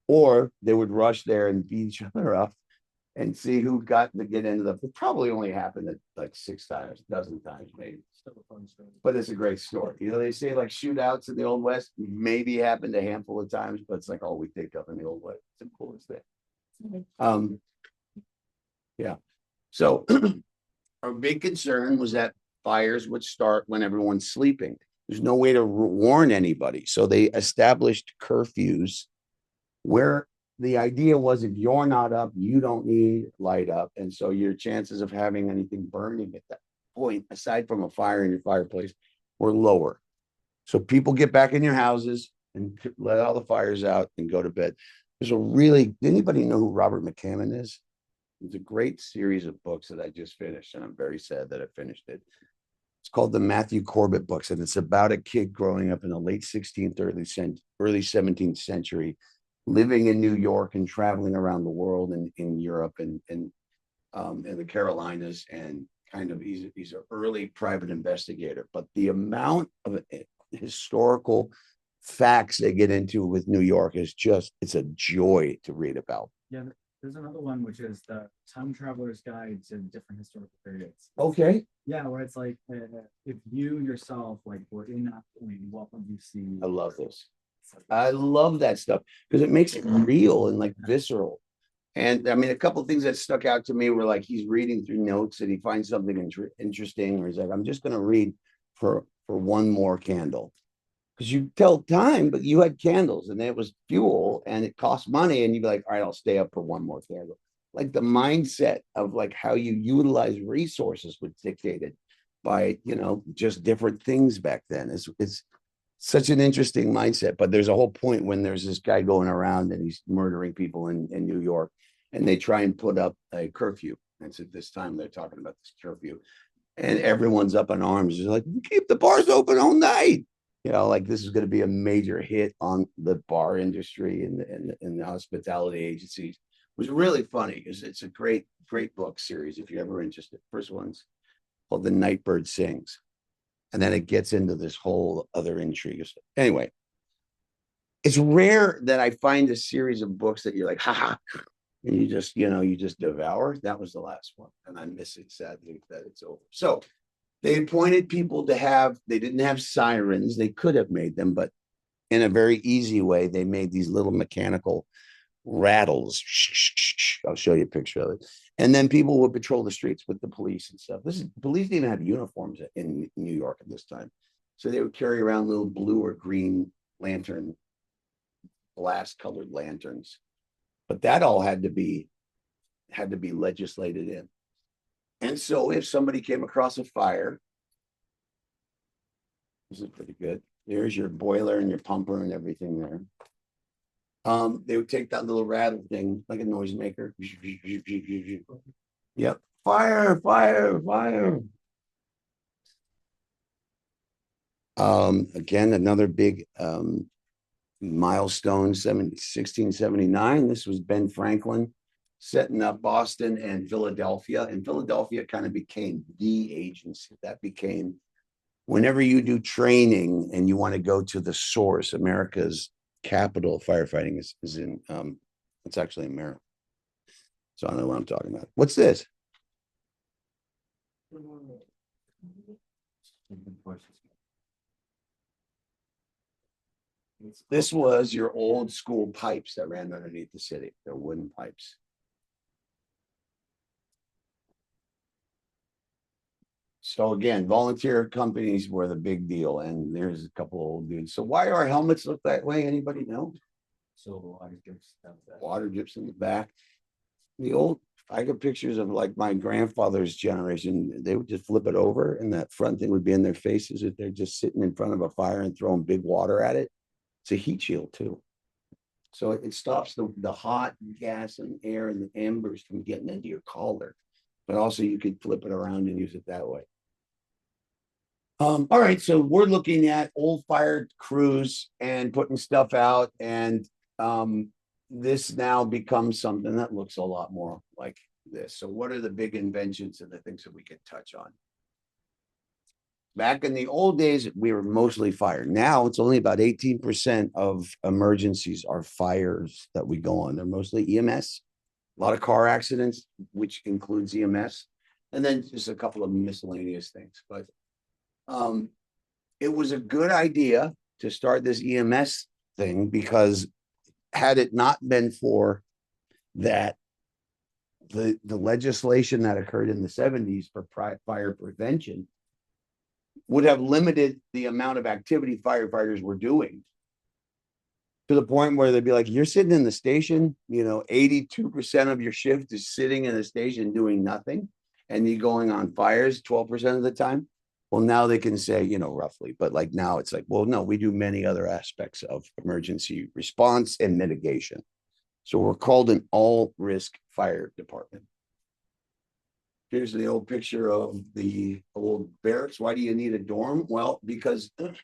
Or they would rush there and beat each other up and see who got to get into the. It probably only happened like 6 times, a dozen times maybe. But it's a great story. They say like shootouts in the Old West maybe happened a handful of times, but it's like all we think of in the Old West. It's the coolest thing. Yeah. So our big concern was that fires would start when everyone's sleeping. There's no way to warn anybody. So they established curfews where the idea was if you're not up, you don't need light up. And so your chances of having anything burning at that point, aside from a fire in your fireplace, were lower. So people get back in your houses and let all the fires out and go to bed. There's a really, anybody know who Robert McCammon is? It's a great series of books that I just finished, and I'm very sad that I finished it. It's called the Matthew Corbett books, and it's about a kid growing up in the late 16th, early 17th century, living in New York and traveling around the world and in Europe and in the Carolinas, and kind of, he's an early private investigator, but the amount of historical facts they get into with New York is just, it's a joy to read about. Yeah, there's another one which is the Time Traveler's Guide to Different Historical Periods. Okay. Yeah, where it's like if you yourself like were in that point, what would you see? I love this. I love that stuff because it makes it real and like visceral. And I mean, a couple of things that stuck out to me were like he's reading through notes and he finds something interesting, or he's like, I'm just going to read for one more candle. Because you tell time, but you had candles and it was fuel and it cost money. And you'd be like, all right, I'll stay up for one more candle. Like the mindset of like how you utilize resources was dictated by, you know, just different things back then. It's such an interesting mindset. But there's a whole point when there's this guy going around and he's murdering people in New York, and they try and put up a curfew. And so this time they're talking about this curfew, and everyone's up in arms. They're like, keep the bars open all night. You know, like this is going to be a major hit on the bar industry and the hospitality agencies. It was really funny. It's a great book series if you're ever interested. First one's called The Nightbird Sings. And then it gets into this whole other intrigue. Anyway, it's rare that I find a series of books that you're like, haha, and you just, you know, you just devour. That was the last one. And I miss it sadly that it's over. So they appointed people to have, they didn't have sirens. They could have made them, but in a very easy way, they made these little mechanical rattles. I'll show you a picture of it. And then people would patrol the streets with the police and stuff. Police didn't even have uniforms in New York at this time. So they would carry around little blue or green lantern, blast colored lanterns. But that all had to be legislated in. And so if somebody came across a fire, this is pretty good. There's your boiler and your pumper and everything there. They would take that little rattle thing like a noisemaker. Yep. Fire, fire, fire. Again, another big milestone, 1679. This was Ben Franklin setting up Boston and Philadelphia. And Philadelphia kind of became the agency that became, whenever you do training and you want to go to the source, America's capital of firefighting is in, it's actually in Maryland. So I don't know what I'm talking about. What's this? This was your old school pipes that ran underneath the city. They're wooden pipes. So again, volunteer companies were the big deal. And there's a couple of old dudes. So why do our helmets look that way? Anybody know? So Water drips in the back. The old, I got pictures of like my grandfather's generation. They would just flip it over and that front thing would be in their faces if they're just sitting in front of a fire and throwing big water at it. It's a heat shield too. So it stops the hot gas and air and the embers from getting into your collar. But also you could flip it around and use it that way. All right, so we're looking at old fire crews and putting stuff out, and this now becomes something that looks a lot more like this. So what are the big inventions and the things that we can touch on? Back in the old days, we were mostly fire. Now it's only about 18% of emergencies are fires that we go on. They're mostly EMS, a lot of car accidents, which includes EMS, and then just a couple of miscellaneous things. But it was a good idea to start this EMS thing, because had it not been for that, the legislation that occurred in the 70s for fire prevention would have limited the amount of activity firefighters were doing, to the point where they'd be like, you're sitting in the station, you know, 82% of your shift is sitting in the station doing nothing, and you're going on fires 12% of the time. Well, now they can say, you know, roughly, but like now it's like, well, no, we do many other aspects of emergency response and mitigation. So we're called an all risk fire department. Here's the old picture of the old barracks. Why do you need a dorm? Well, because the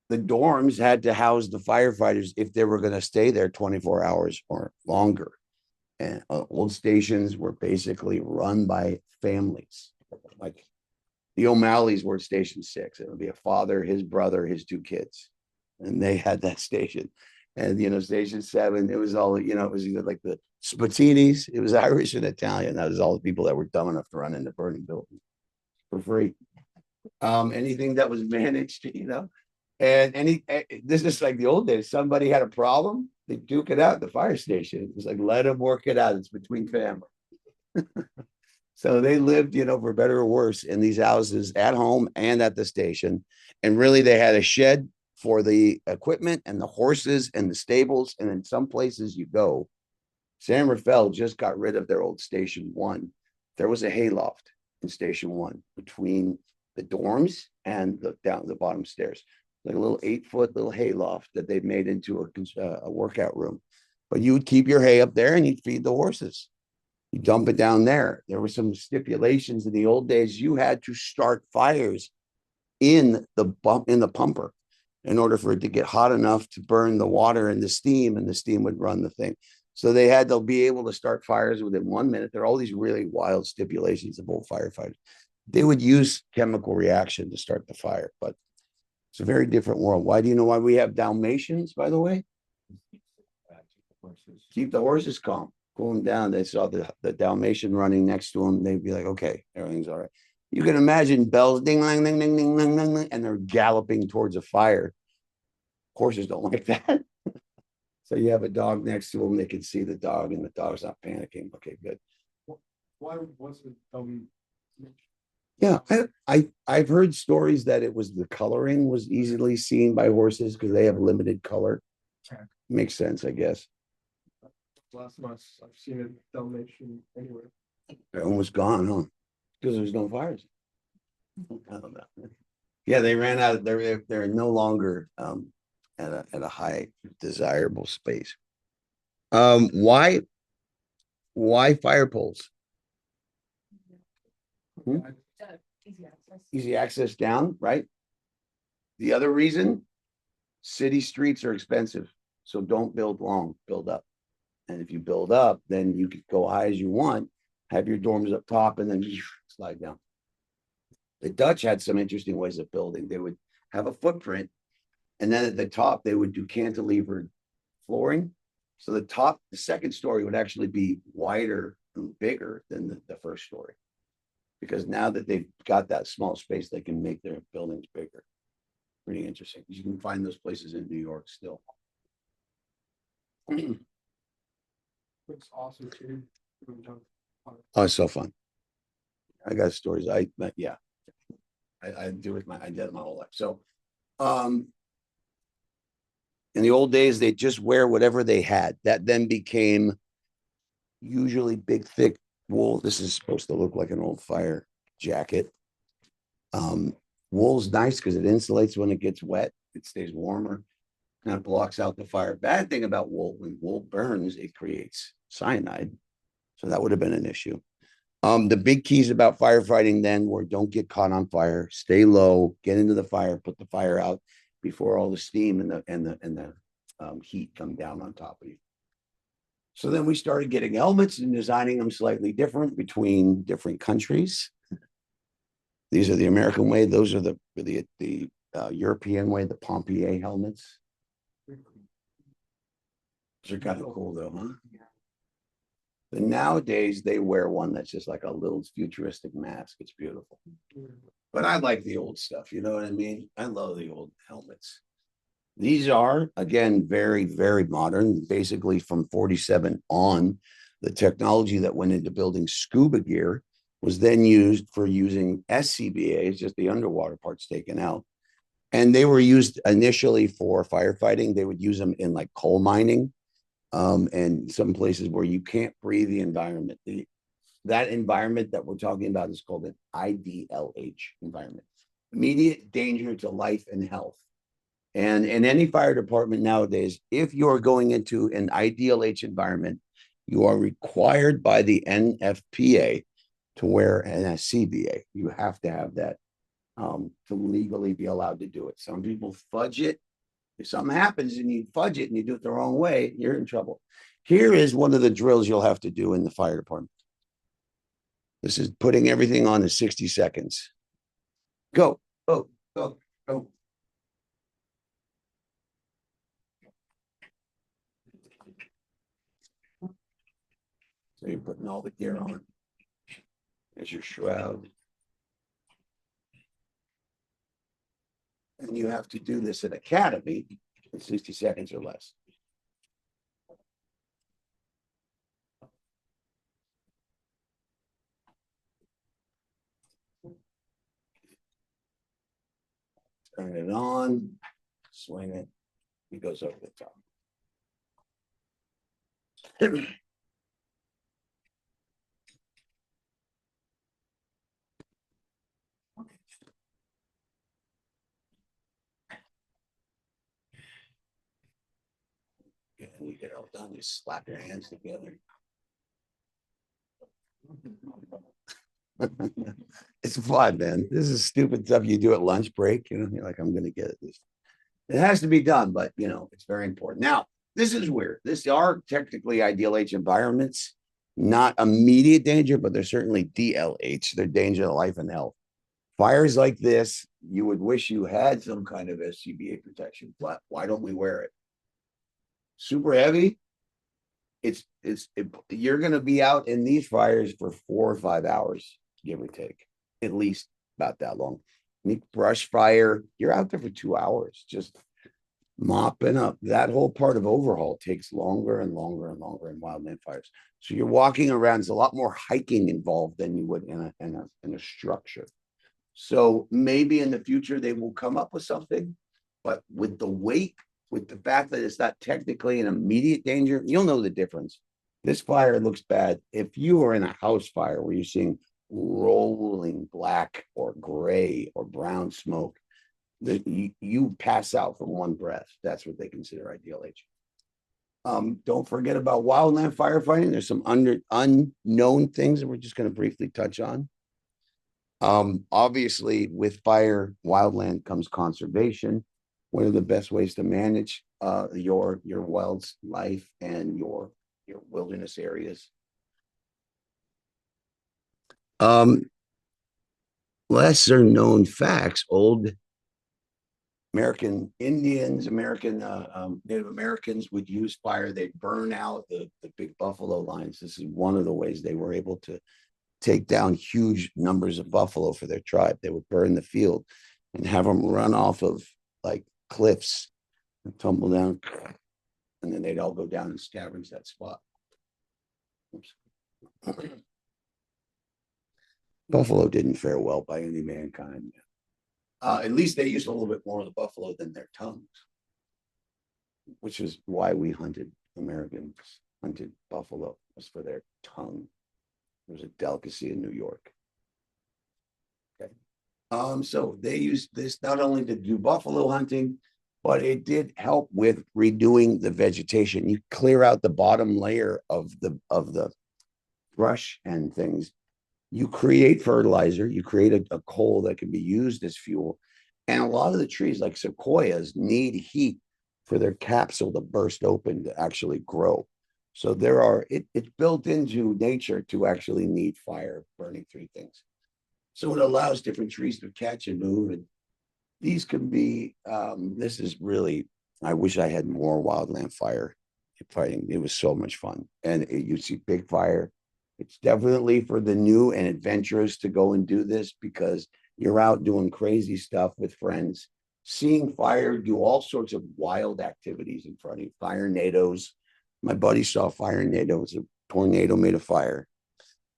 dorms had to house the firefighters if they were going to stay there 24 hours or longer. And old stations were basically run by families. Like the O'Malley's were at Station 6. It would be a father, his brother, his two kids, and they had that station. And Station 7, it was all it was either like the Spatinis, it was Irish and Italian. That was all the people that were dumb enough to run into burning buildings for free. Anything that was managed, and this is like the old days. Somebody had a problem, they duke it out at the fire station. It was like, let them work it out. It's between family. So they lived, for better or worse, in these houses at home and at the station. And really, they had a shed for the equipment and the horses and the stables. And in some places you go, San Rafael just got rid of their old Station 1. There was a hayloft in Station 1 between the dorms and the bottom stairs, like a little 8-foot little hayloft that they've made into a workout room. But you would keep your hay up there and you'd feed the horses. You dump it down there. There were some stipulations in the old days. You had to start fires in the pumper in order for it to get hot enough to burn the water and the steam would run the thing. So they had to be able to start fires within 1 minute. There are all these really wild stipulations of old firefighters. They would use chemical reaction to start the fire, but it's a very different world. Why do you know why we have Dalmatians, by the way? Keep the horses calm, cool them down. They saw the Dalmatian running next to them. They'd be like, okay, everything's all right. You can imagine bells ding, ding, ding, ding, ding, ding, ding, ding, and they're galloping towards a fire. Horses don't like that. So you have a dog next to them, they can see the dog and the dog's not panicking. Okay, good. Why wasn't Yeah, I've heard stories that it was the coloring was easily seen by horses because they have limited color. Okay. Makes sense, I guess. last time I've seen a Dalmatian anywhere? They're almost gone, huh? Because there's no fires. I don't know. Yeah, they ran out. They're no longer at a high desirable space. Why fire poles? Hmm? Easy access down, right? The other reason, city streets are expensive. So don't build long, build up. And if you build up, then you could go high as you want, have your dorms up top, and then slide down. The Dutch had some interesting ways of building. They would have a footprint, and then at the top, they would do cantilevered flooring. So the second story would actually be wider and bigger than the first story. Because now that they've got that small space, they can make their buildings bigger. Pretty interesting. You can find those places in New York still. It's awesome too. Oh, it's so fun. I got stories. I do I did it my whole life. So in the old days, they just wear whatever they had. That then became usually big, thick wool. This is supposed to look like an old fire jacket. Wool's nice because it insulates when it gets wet. It stays warmer, kind of blocks out the fire. Bad thing about wool, when wool burns, it creates cyanide. So that would have been an issue. The big keys about firefighting then were don't get caught on fire, stay low, get into the fire, put the fire out before all the steam and the heat come down on top of you. So then we started getting helmets and designing them slightly different between different countries. These are the American way. Those are the European way, the Pompier helmets. Those are kind of cool though, huh? But nowadays they wear one that's just like a little futuristic mask. It's beautiful. But I like the old stuff. You know what I mean? I love the old helmets. These are, again, very, very modern, basically from 47 on. The technology that went into building scuba gear was then used for using SCBAs, just the underwater parts taken out. And they were used initially for firefighting. They would use them in like coal mining and some places where you can't breathe the environment. That environment that we're talking about is called an IDLH environment, immediate danger to life and health. And in any fire department nowadays, if you're going into an IDLH environment, you are required by the NFPA to wear an SCBA. You have to have that to legally be allowed to do it. Some people fudge it. If something happens and you fudge it and you do it the wrong way, you're in trouble. Here is one of the drills you'll have to do in the fire department. This is putting everything on in 60 seconds. Go, go, go, go. So you're putting all the gear on. There's your shroud. And you have to do this at academy in 60 seconds or less. Turn it on, swing it, he goes over the top. And you get it all done, you slap your hands together. It's fun, man. This is stupid stuff you do at lunch break. You know, you're like, I'm gonna get it. It has to be done, but you know, it's very important. Now, this is weird. This are technically ideal H environments, not immediate danger, but they're certainly DLH. They're danger to life and health. Fires like this, you would wish you had some kind of SCBA protection, but why don't we wear it? Super heavy. You're going to be out in these fires for 4 or 5 hours, give or take, at least about that long. Brush fire, you're out there for 2 hours, just mopping up. That whole part of overhaul takes longer and longer and longer in wildland fires. So you're walking around. There's a lot more hiking involved than you would in a structure. So maybe in the future they will come up with something, but with the weight, with the fact that it's not technically an immediate danger, you'll know the difference. This fire looks bad. If you are in a house fire where you're seeing rolling black or gray or brown smoke, you pass out from one breath. That's what they consider ideal H. Don't forget about wildland firefighting. There's some unknown things that we're just going to briefly touch on. Obviously, with fire, wildland comes conservation. What are the best ways to manage your wildlife and your wilderness areas? Lesser known facts: old American Indians, Native Americans would use fire. They'd burn out the big buffalo lines. This is one of the ways they were able to take down huge numbers of buffalo for their tribe. They would burn the field and have them run off of like cliffs and tumble down, and then they'd all go down and scavenge that spot. Buffalo didn't fare well by any mankind. At least they used a little bit more of the buffalo than their tongues, which is why we Americans hunted buffalo, was for their tongue. It was a delicacy in New York. Okay. So they used this not only to do buffalo hunting, but it did help with redoing the vegetation. You clear out the bottom layer of the brush and things. You create fertilizer, you create a coal that can be used as fuel. And a lot of the trees, like sequoias, need heat for their capsule to burst open to actually grow. So it's built into nature to actually need fire burning through things. So it allows different trees to catch and move. And these can be, this is really, I wish I had more wildland fire fighting. It was so much fun. And you see big fire. It's definitely for the new and adventurous to go and do this, because you're out doing crazy stuff with friends, seeing fire, do all sorts of wild activities in front of you. Fire nados. My buddy saw a fire nado. It was a tornado made of fire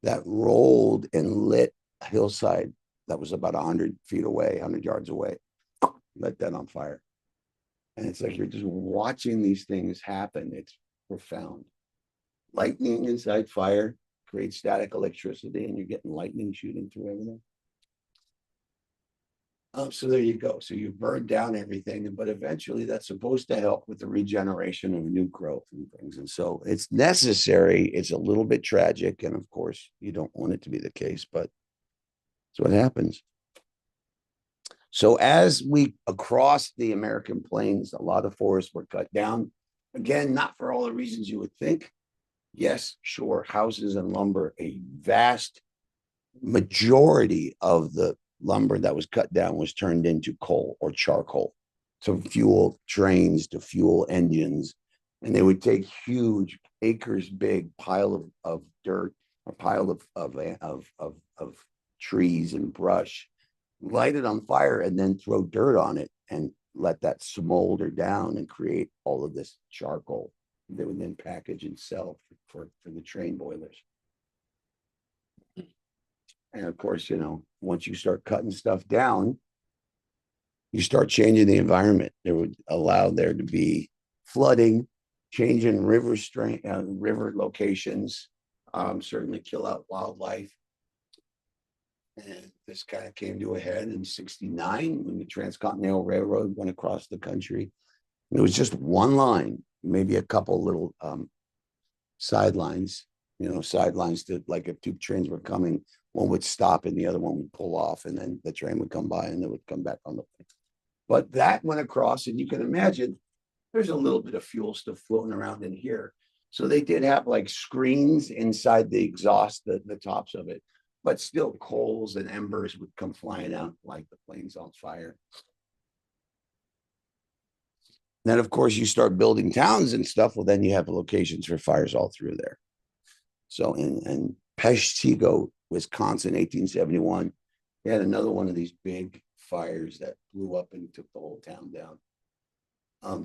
that rolled and lit a hillside that was about 100 feet away, 100 yards away, lit that on fire. And it's like you're just watching these things happen. It's profound. Lightning inside fire creates static electricity, and you're getting lightning shooting through everything. So there you go. So you burn down everything, but eventually that's supposed to help with the regeneration of new growth and things. And so it's necessary. It's a little bit tragic. And of course, you don't want it to be the case, but that's what happens. So as we across the American plains, a lot of forests were cut down. Again, not for all the reasons you would think. Yes, sure, houses and lumber, a vast majority of the lumber that was cut down was turned into coal or charcoal to fuel trains, to fuel engines. And they would take huge acres big pile of dirt, a pile of trees and brush, light it on fire, and then throw dirt on it and let that smolder down and create all of this charcoal. They would then package and sell for the train boilers. And of course, once you start cutting stuff down, you start changing the environment. It would allow there to be flooding, changing river locations, certainly kill out wildlife. And this kind of came to a head in '69 when the Transcontinental Railroad went across the country. And it was just one line, maybe a couple little sidelines, sidelines to, like, if two trains were coming, one would stop and the other one would pull off, and then the train would come by and it would come back on the. But that went across, and you can imagine there's a little bit of fuel stuff floating around in here. So they did have like screens inside the exhaust, the tops of it, but still coals and embers would come flying out like the plane's on fire. Then, of course, you start building towns and stuff. Well, then you have locations for fires all through there. So in Peshtigo, Wisconsin, 1871, they had another one of these big fires that blew up and took the whole town down.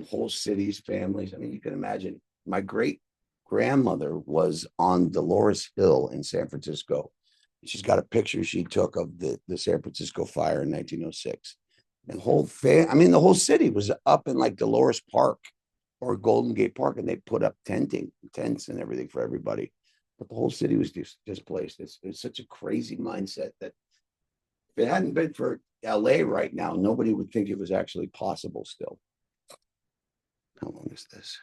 Whole cities, families. I mean, you can imagine. My great grandmother was on Dolores Hill in San Francisco. She's got a picture she took of the San Francisco fire in 1906. And the whole city was up in like Dolores Park or Golden Gate Park, and they put up tents and everything for everybody. But the whole city was displaced. It's such a crazy mindset that if it hadn't been for LA right now, nobody would think it was actually possible still. How long is this?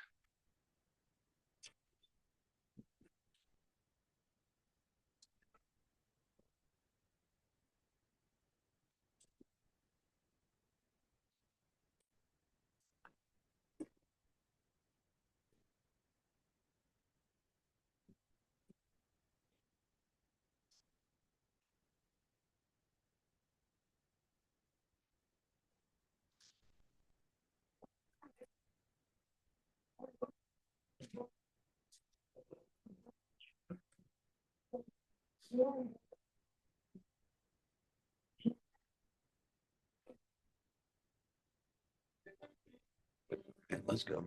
Okay, let's go.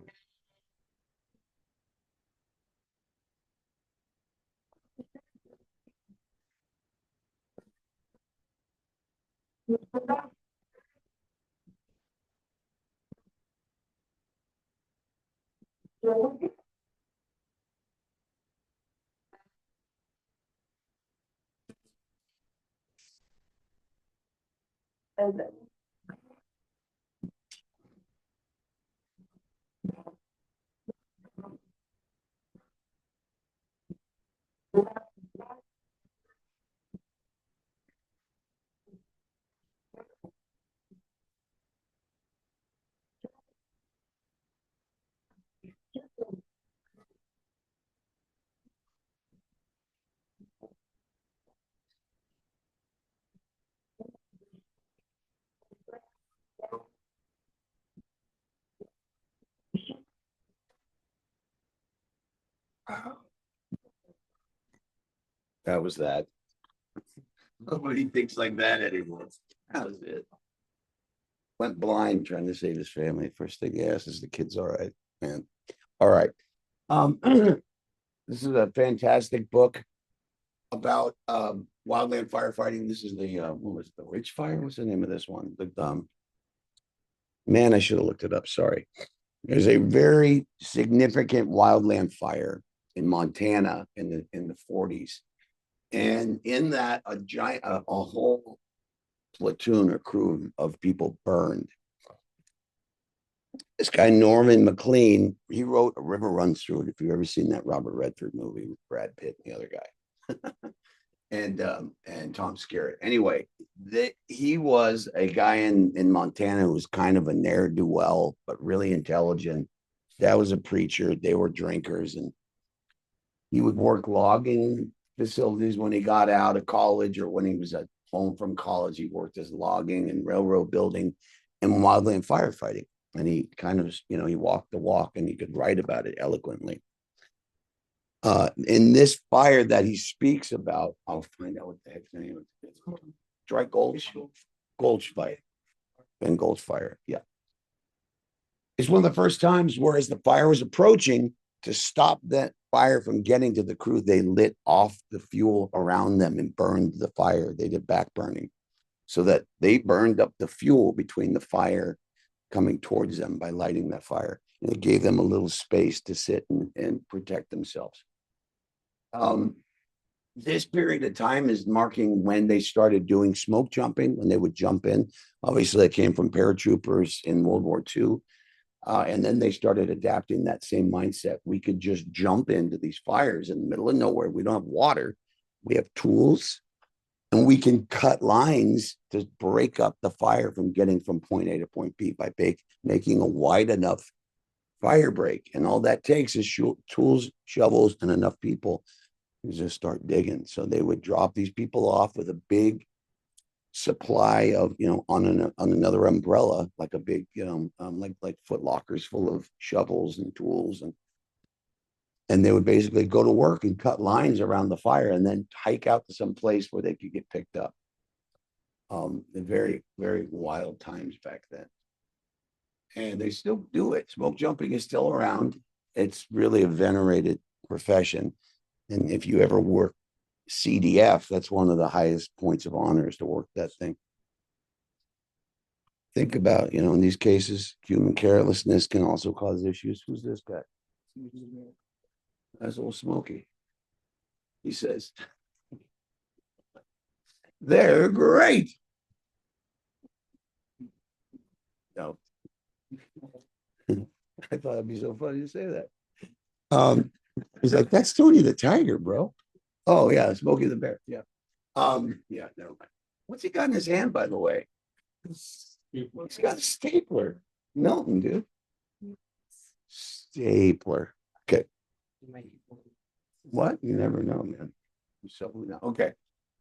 That was that. Nobody thinks like that anymore. That was it. Went blind trying to save his family. First thing he asked is, the kid's all right, man. All right. This is a fantastic book about wildland firefighting. This is what was it, the Ridge Fire? What's the name of this one? Man, I should have looked it up. Sorry. There's a very significant wildland fire in Montana in the 40s. And in that, a whole platoon or crew of people burned. This guy, Norman McLean, he wrote A River Runs Through It. If you've ever seen that Robert Redford movie with Brad Pitt and the other guy. and Tom Skerritt. Anyway, he was a guy in Montana who was kind of a ne'er-do-well, but really intelligent. Dad was a preacher. They were drinkers. And He would work logging facilities when he got out of college or when he was at home from college. He worked as logging and railroad building and wildland firefighting. And he kind of, he walked the walk and he could write about it eloquently. In this fire that he speaks about, I'll find out what the heck's the name of it. Dry Gulch fire. Ben Gulch fire. Yeah. It's one of the first times where as the fire was approaching, to stop that fire from getting to the crew, they lit off the fuel around them and burned the fire. They did back burning so that they burned up the fuel between the fire coming towards them by lighting that fire. And it gave them a little space to sit and protect themselves. This period of time is marking when they started doing smoke jumping, when they would jump in. Obviously, that came from paratroopers in World War II. And then they started adapting that same mindset. We could just jump into these fires in the middle of nowhere. We don't have water. We have tools and we can cut lines to break up the fire from getting from point A to point B by making a wide enough fire break. And all that takes is tools, shovels, and enough people to just start digging. So they would drop these people off with a big supply of, on another umbrella, like a big, like foot lockers full of shovels and tools. And they would basically go to work and cut lines around the fire and then hike out to some place where they could get picked up. Very, very wild times back then. And they still do it. Smoke jumping is still around. It's really a venerated profession. And if you ever work CDF, that's one of the highest points of honor is to work that thing. Think about, in these cases, human carelessness can also cause issues. Who's this guy? That's old Smokey. He says, they're great. No. I thought it'd be so funny to say that. He's like, that's Tony the Tiger, bro. Oh yeah, Smokey the Bear. Yeah. Yeah, never mind. What's he got in his hand, by the way? He's got a stapler. Milton, dude. Stapler. Okay. What? You never know, man. So now, okay.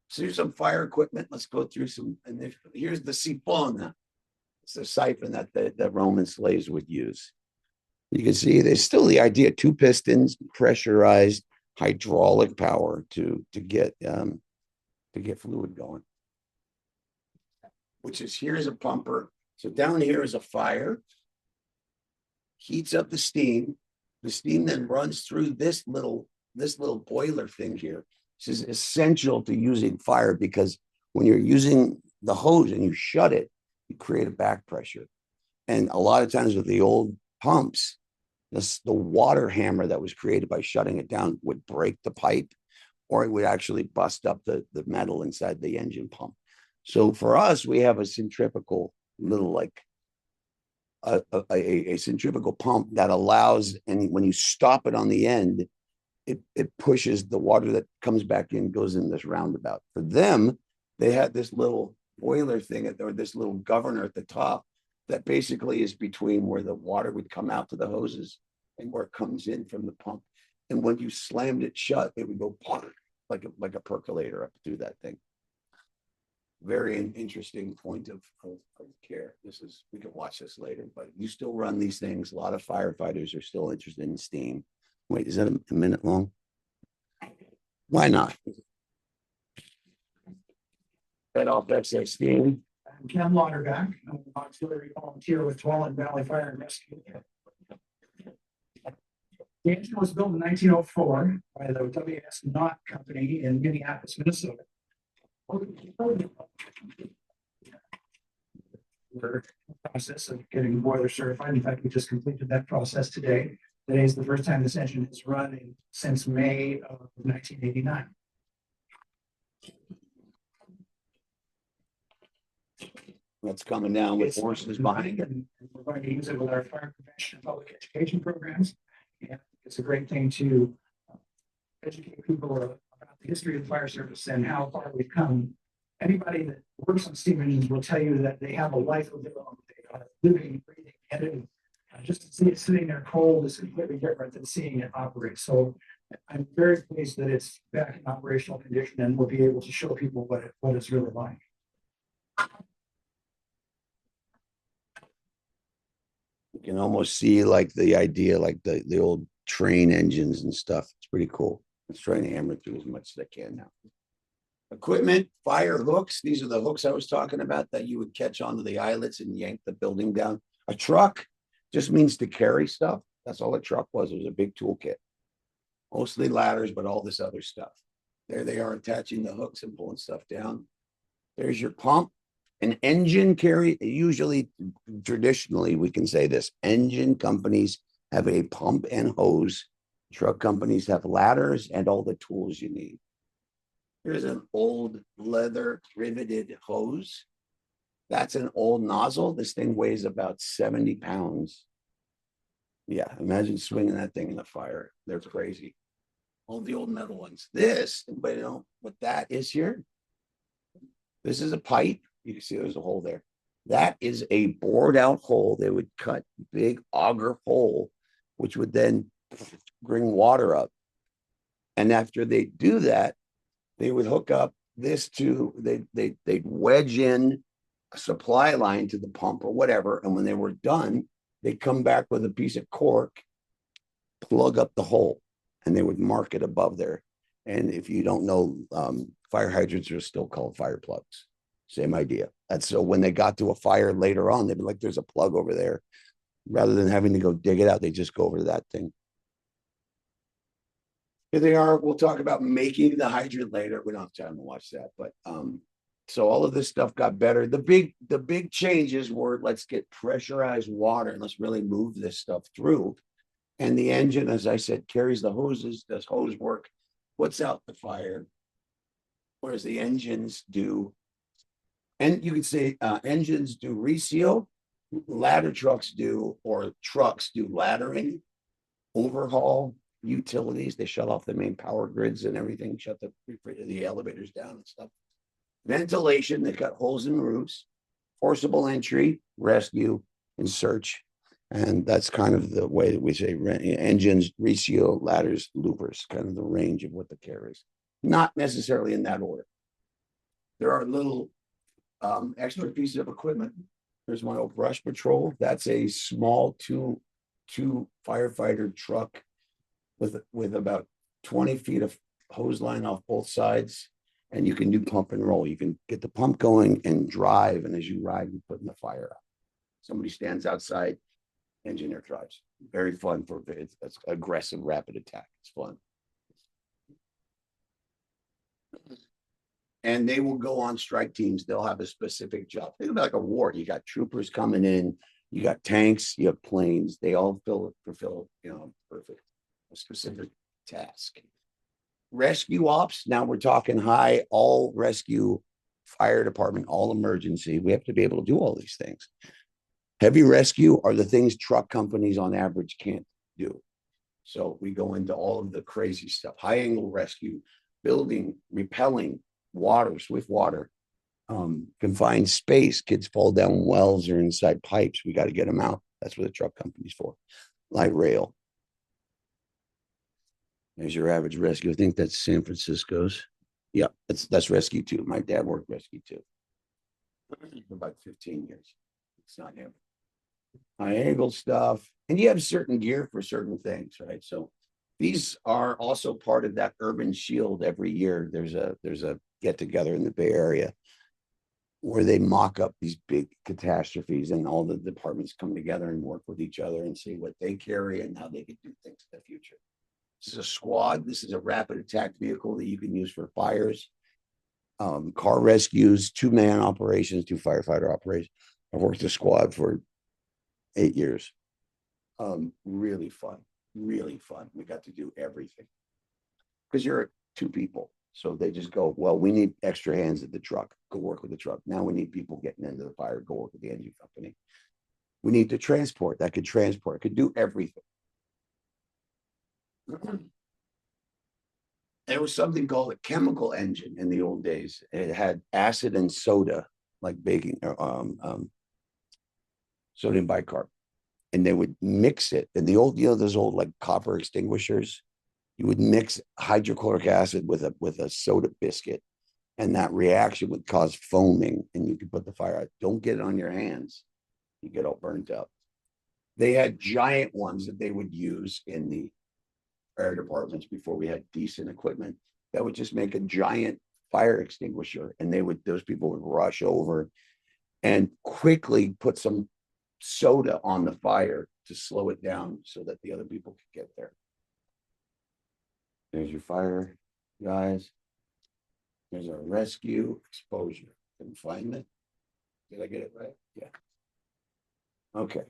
So here's some fire equipment. Let's go through some. And here's the sifon. It's a siphon that the Roman slaves would use. You can see there's still the idea: two pistons, pressurized hydraulic power to get fluid going. Which is, here's a pumper. So down here is a fire. Heats up the steam. The steam then runs through this little boiler thing here. This is essential to using fire because when you're using the hose and you shut it, you create a back pressure. And a lot of times with the old pumps, the water hammer that was created by shutting it down would break the pipe, or it would actually bust up the metal inside the engine pump. So for us, we have a centrifugal little like a centrifugal pump that allows, and when you stop it on the end, it pushes the water that comes back in, goes in this roundabout. For them, they had this little boiler thing or this little governor at the top that basically is between where the water would come out to the hoses and where it comes in from the pump. And when you slammed it shut, it would go like a percolator up through that thing. Very interesting point of care. We can watch this later, but you still run these things. A lot of firefighters are still interested in steam. Wait, is that a minute long? Why not? That off excess steam. I'm Ken Lauderback. I'm an auxiliary volunteer with Wallen Valley Fire and Rescue. The engine was built in 1904 by the W.S. Knott Company in Minneapolis, Minnesota. We're in the process of getting boiler certified. In fact, we just completed that process today. Today is the first time this engine has run since May of 1989. That's coming down with horses behind it. And we're going to use it with our fire prevention and public education programs. And it's a great thing to educate people about the history of the fire service and how far we've come. Anybody that works on steam engines will tell you that they have a life of their own. They are living, breathing, and just to see it sitting there cold is completely different than seeing it operate. So I'm very pleased that it's back in operational condition and we'll be able to show people what it's really like. You can almost see like the idea, like the old train engines and stuff. It's pretty cool. Let's try and hammer through as much as I can now. Equipment, fire hooks. These are the hooks I was talking about that you would catch onto the eyelets and yank the building down. A truck just means to carry stuff. That's all a truck was. It was a big toolkit. Mostly ladders, but all this other stuff. There they are attaching the hooks and pulling stuff down. There's your pump. An engine carry, usually, traditionally, we can say this, engine companies have a pump and hose. Truck companies have ladders and all the tools you need. Here's an old leather riveted hose. That's an old nozzle. This thing weighs about 70 pounds. Yeah, imagine swinging that thing in the fire. They're crazy. All the old metal ones. This, anybody know what that is here? This is a pipe. You can see there's a hole there. That is a bored out hole. They would cut big auger hole, which would then bring water up. And after they do that, they would hook up this to, they'd wedge in a supply line to the pump or whatever. And when they were done, they'd come back with a piece of cork, plug up the hole, and they would mark it above there. And if you don't know, fire hydrants are still called fire plugs. Same idea. And so when they got to a fire later on, they'd be like, there's a plug over there. Rather than having to go dig it out, they just go over to that thing. Here they are. We'll talk about making the hydrant later. We don't have time to watch that, but so all of this stuff got better. The big changes were, let's get pressurized water and let's really move this stuff through. And the engine, as I said, carries the hoses, does hose work, puts out the fire, whereas the engines do. And you could say engines do reseal, ladder trucks do, or trucks do laddering, overhaul, utilities. They shut off the main power grids and everything, shut the elevators down and stuff. Ventilation, they cut holes in roofs, forcible entry, rescue, and search. And that's kind of the way that we say engines, reseal, ladders, loopers, kind of the range of what the C.A.R.E is. Not necessarily in that order. There are little extra pieces of equipment. There's my old brush patrol. That's a small two firefighter truck with about 20 feet of hose line off both sides. And you can do pump and roll. You can get the pump going and drive. And as you ride, you put in the fire out. Somebody stands outside, engineer drives. Very fun for it's aggressive rapid attack. It's fun. And they will go on strike teams. They'll have a specific job. Think about like a war. You got troopers coming in, you got tanks, you have planes. They all fulfill, perfect, a specific task. Rescue ops. Now we're talking high, all rescue, fire department, all emergency. We have to be able to do all these things. Heavy rescue are the things truck companies on average can't do. So we go into all of the crazy stuff. High angle rescue, building, repelling, water, swift water, confined space. Kids fall down wells or inside pipes. We got to get them out. That's what the truck company's for. Light rail. There's your average rescue. I think that's San Francisco's. Yeah, that's rescue too. My dad worked rescue too for about 15 years. It's not him. High angle stuff, and you have certain gear for certain things, right? So these are also part of that urban shield. Every year there's a get together in the Bay Area where they mock up these big catastrophes, and all the departments come together and work with each other and see what they carry and how they can do things in the future. This is a squad. This is a rapid attack vehicle that you can use for fires, car rescues, 2-man operations, 2 firefighter operations. I've worked a squad for 8 years. Really fun. We got to do everything because you're 2 people. So they just go, well, we need extra hands at the truck. Go work with the truck. Now we need people getting into the fire. Go work with the engine company. We need to transport. That could transport. It could do everything. There was something called a chemical engine in the old days. It had acid and soda, like baking, sodium bicarb, and they would mix it. And the old, those old like copper extinguishers, You would mix hydrochloric acid with a soda biscuit, and that reaction would cause foaming, and you could put the fire out. Don't get it on your hands. You get all burnt up. They had giant ones that they would use in the fire departments before we had decent equipment that would just make a giant fire extinguisher, and those people would rush over and quickly put some soda on the fire to slow it down so that the other people could get there. There's your fire, guys. There's our rescue exposure confinement. Did I get it right? Yeah. Okay.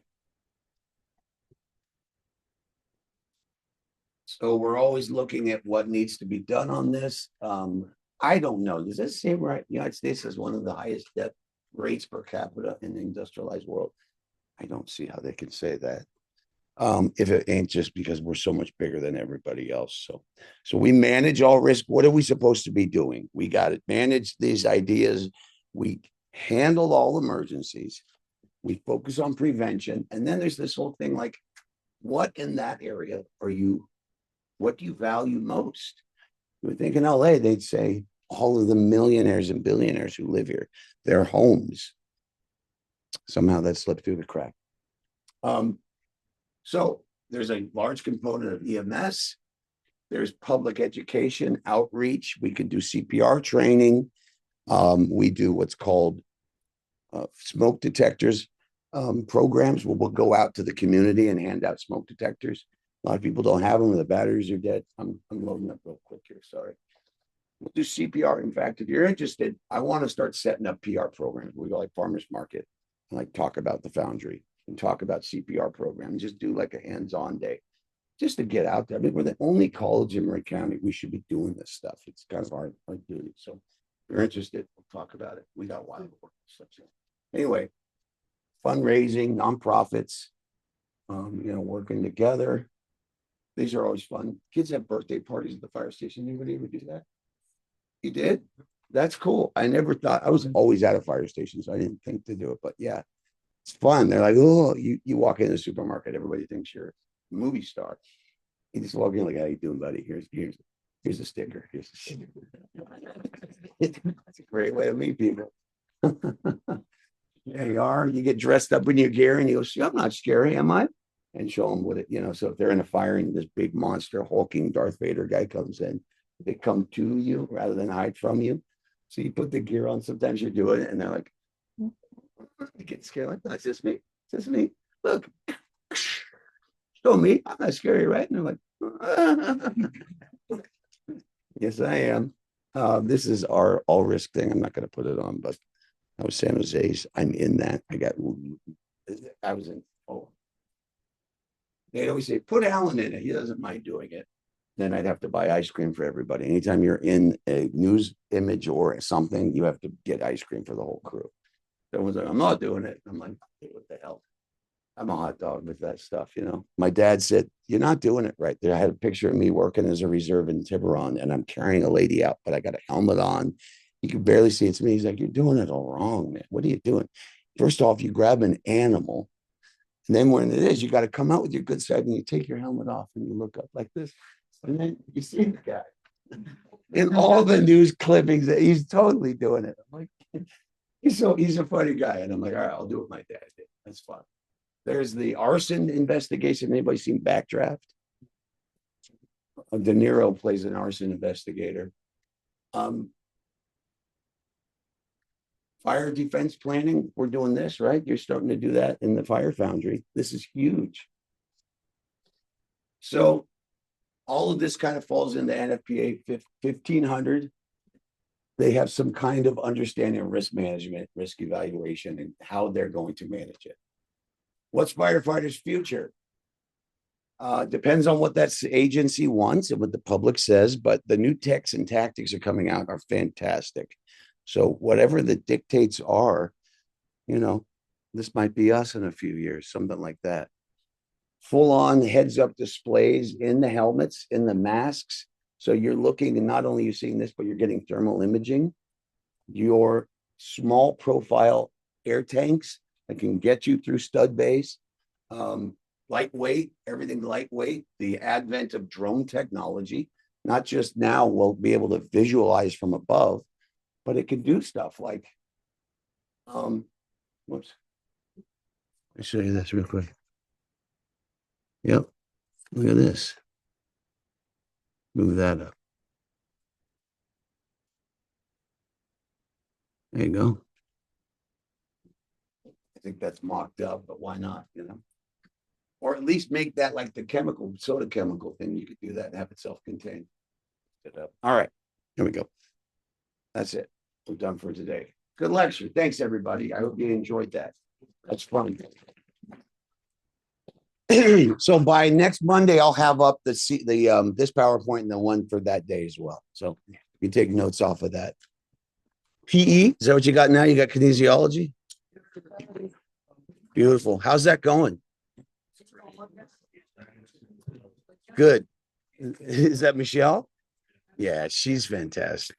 So we're always looking at what needs to be done on this. I don't know. Does this say right? The United States has one of the highest death rates per capita in the industrialized world. I don't see how they can say that. If it ain't just because we're so much bigger than everybody else. So we manage all risk. What are we supposed to be doing? We got to manage these ideas. We handle all emergencies. We focus on prevention. And then there's this whole thing like, what in that area what do you value most? You would think in LA, they'd say all of the millionaires and billionaires who live here, their homes. Somehow that slipped through the crack. So there's a large component of EMS. There's public education, outreach. We can do CPR training. We do what's called smoke detectors programs where we'll go out to the community and hand out smoke detectors. A lot of people don't have them. The batteries are dead. I'm loading up real quick here. Sorry. We'll do CPR. In fact, if you're interested, I want to start setting up PR programs. We go like farmers market and like talk about the foundry and talk about CPR program. Just do like a hands-on day just to get out there. I mean, we're the only college in Murray County. We should be doing this stuff. It's kind of our duty. So if you're interested, we'll talk about it. We got a while to work. Anyway, fundraising, nonprofits, working together. These are always fun. Kids have birthday parties at the fire station. Anybody ever do that? You did? That's cool. I never thought. I was always at a fire station, so I didn't think to do it. But yeah, it's fun. They're like, oh, you walk in the supermarket, everybody thinks you're a movie star. You just walk in like, how you doing, buddy? Here's a sticker. Here's a sticker. That's a great way to meet people. There you are. You get dressed up in your gear and you go, see, I'm not scary, am I? And show them what it, so if they're in a fire and this big monster hulking Darth Vader guy comes in, they come to you rather than hide from you. So you put the gear on. Sometimes you're doing it and they're like, they get scared. Like, that's just me. It's just me. Look, show me. I'm not scary, right? And they're like, yes, I am. This is our all risk thing. I'm not going to put it on, but I was San Jose's. I'm in that. I was in, they'd always say, put Alan in it. He doesn't mind doing it. Then I'd have to buy ice cream for everybody. Anytime you're in a news image or something, you have to get ice cream for the whole crew. Everyone's like, I'm not doing it. I'm like, hey, what the hell? I'm a hot dog with that stuff, My dad said, you're not doing it right. There I had a picture of me working as a reserve in Tiburon, and I'm carrying a lady out, but I got a helmet on. You can barely see it's me. He's like, you're doing it all wrong, man. What are you doing? First off, you grab an animal. And then when it is, you got to come out with your good side and you take your helmet off and you look up like this. And then you see the guy. In all the news clippings, he's totally doing it. I'm like, he's a funny guy. And I'm like, all right, I'll do what my dad did. That's fun. There's the arson investigation. Anybody seen Backdraft? De Niro plays an arson investigator. Fire defense planning, we're doing this, right? You're starting to do that in the fire foundry. This is huge. So all of this kind of falls into NFPA 1500. They have some kind of understanding of risk management, risk evaluation, and how they're going to manage it. What's firefighters' future? Depends on what that agency wants and what the public says, but the new techs and tactics are coming out are fantastic. So whatever the dictates are, this might be us in a few years, something like that. Full on heads up displays in the helmets, in the masks. So you're looking and not only you're seeing this, but you're getting thermal imaging. Your small profile air tanks that can get you through stud base. lightweight, everything lightweight, the advent of drone technology, not just now we'll be able to visualize from above, but it can do stuff like, whoops. Let me show you this real quick. Yep. Look at this. Move that up. There you go. I think that's mocked up, but why not, you know? Or at least make that like the chemical, soda chemical thing. You could do that and have it self-contained. All right, here we go. That's it. We're done for today. Good lecture. Thanks, everybody. I hope you enjoyed that. That's fun. So by next Monday, I'll have up this PowerPoint and the one for that day as well. So you can take notes off of that. PE, is that what you got now? You got kinesiology? Beautiful. How's that going? Good. Is that Michelle? Yeah, she's fantastic.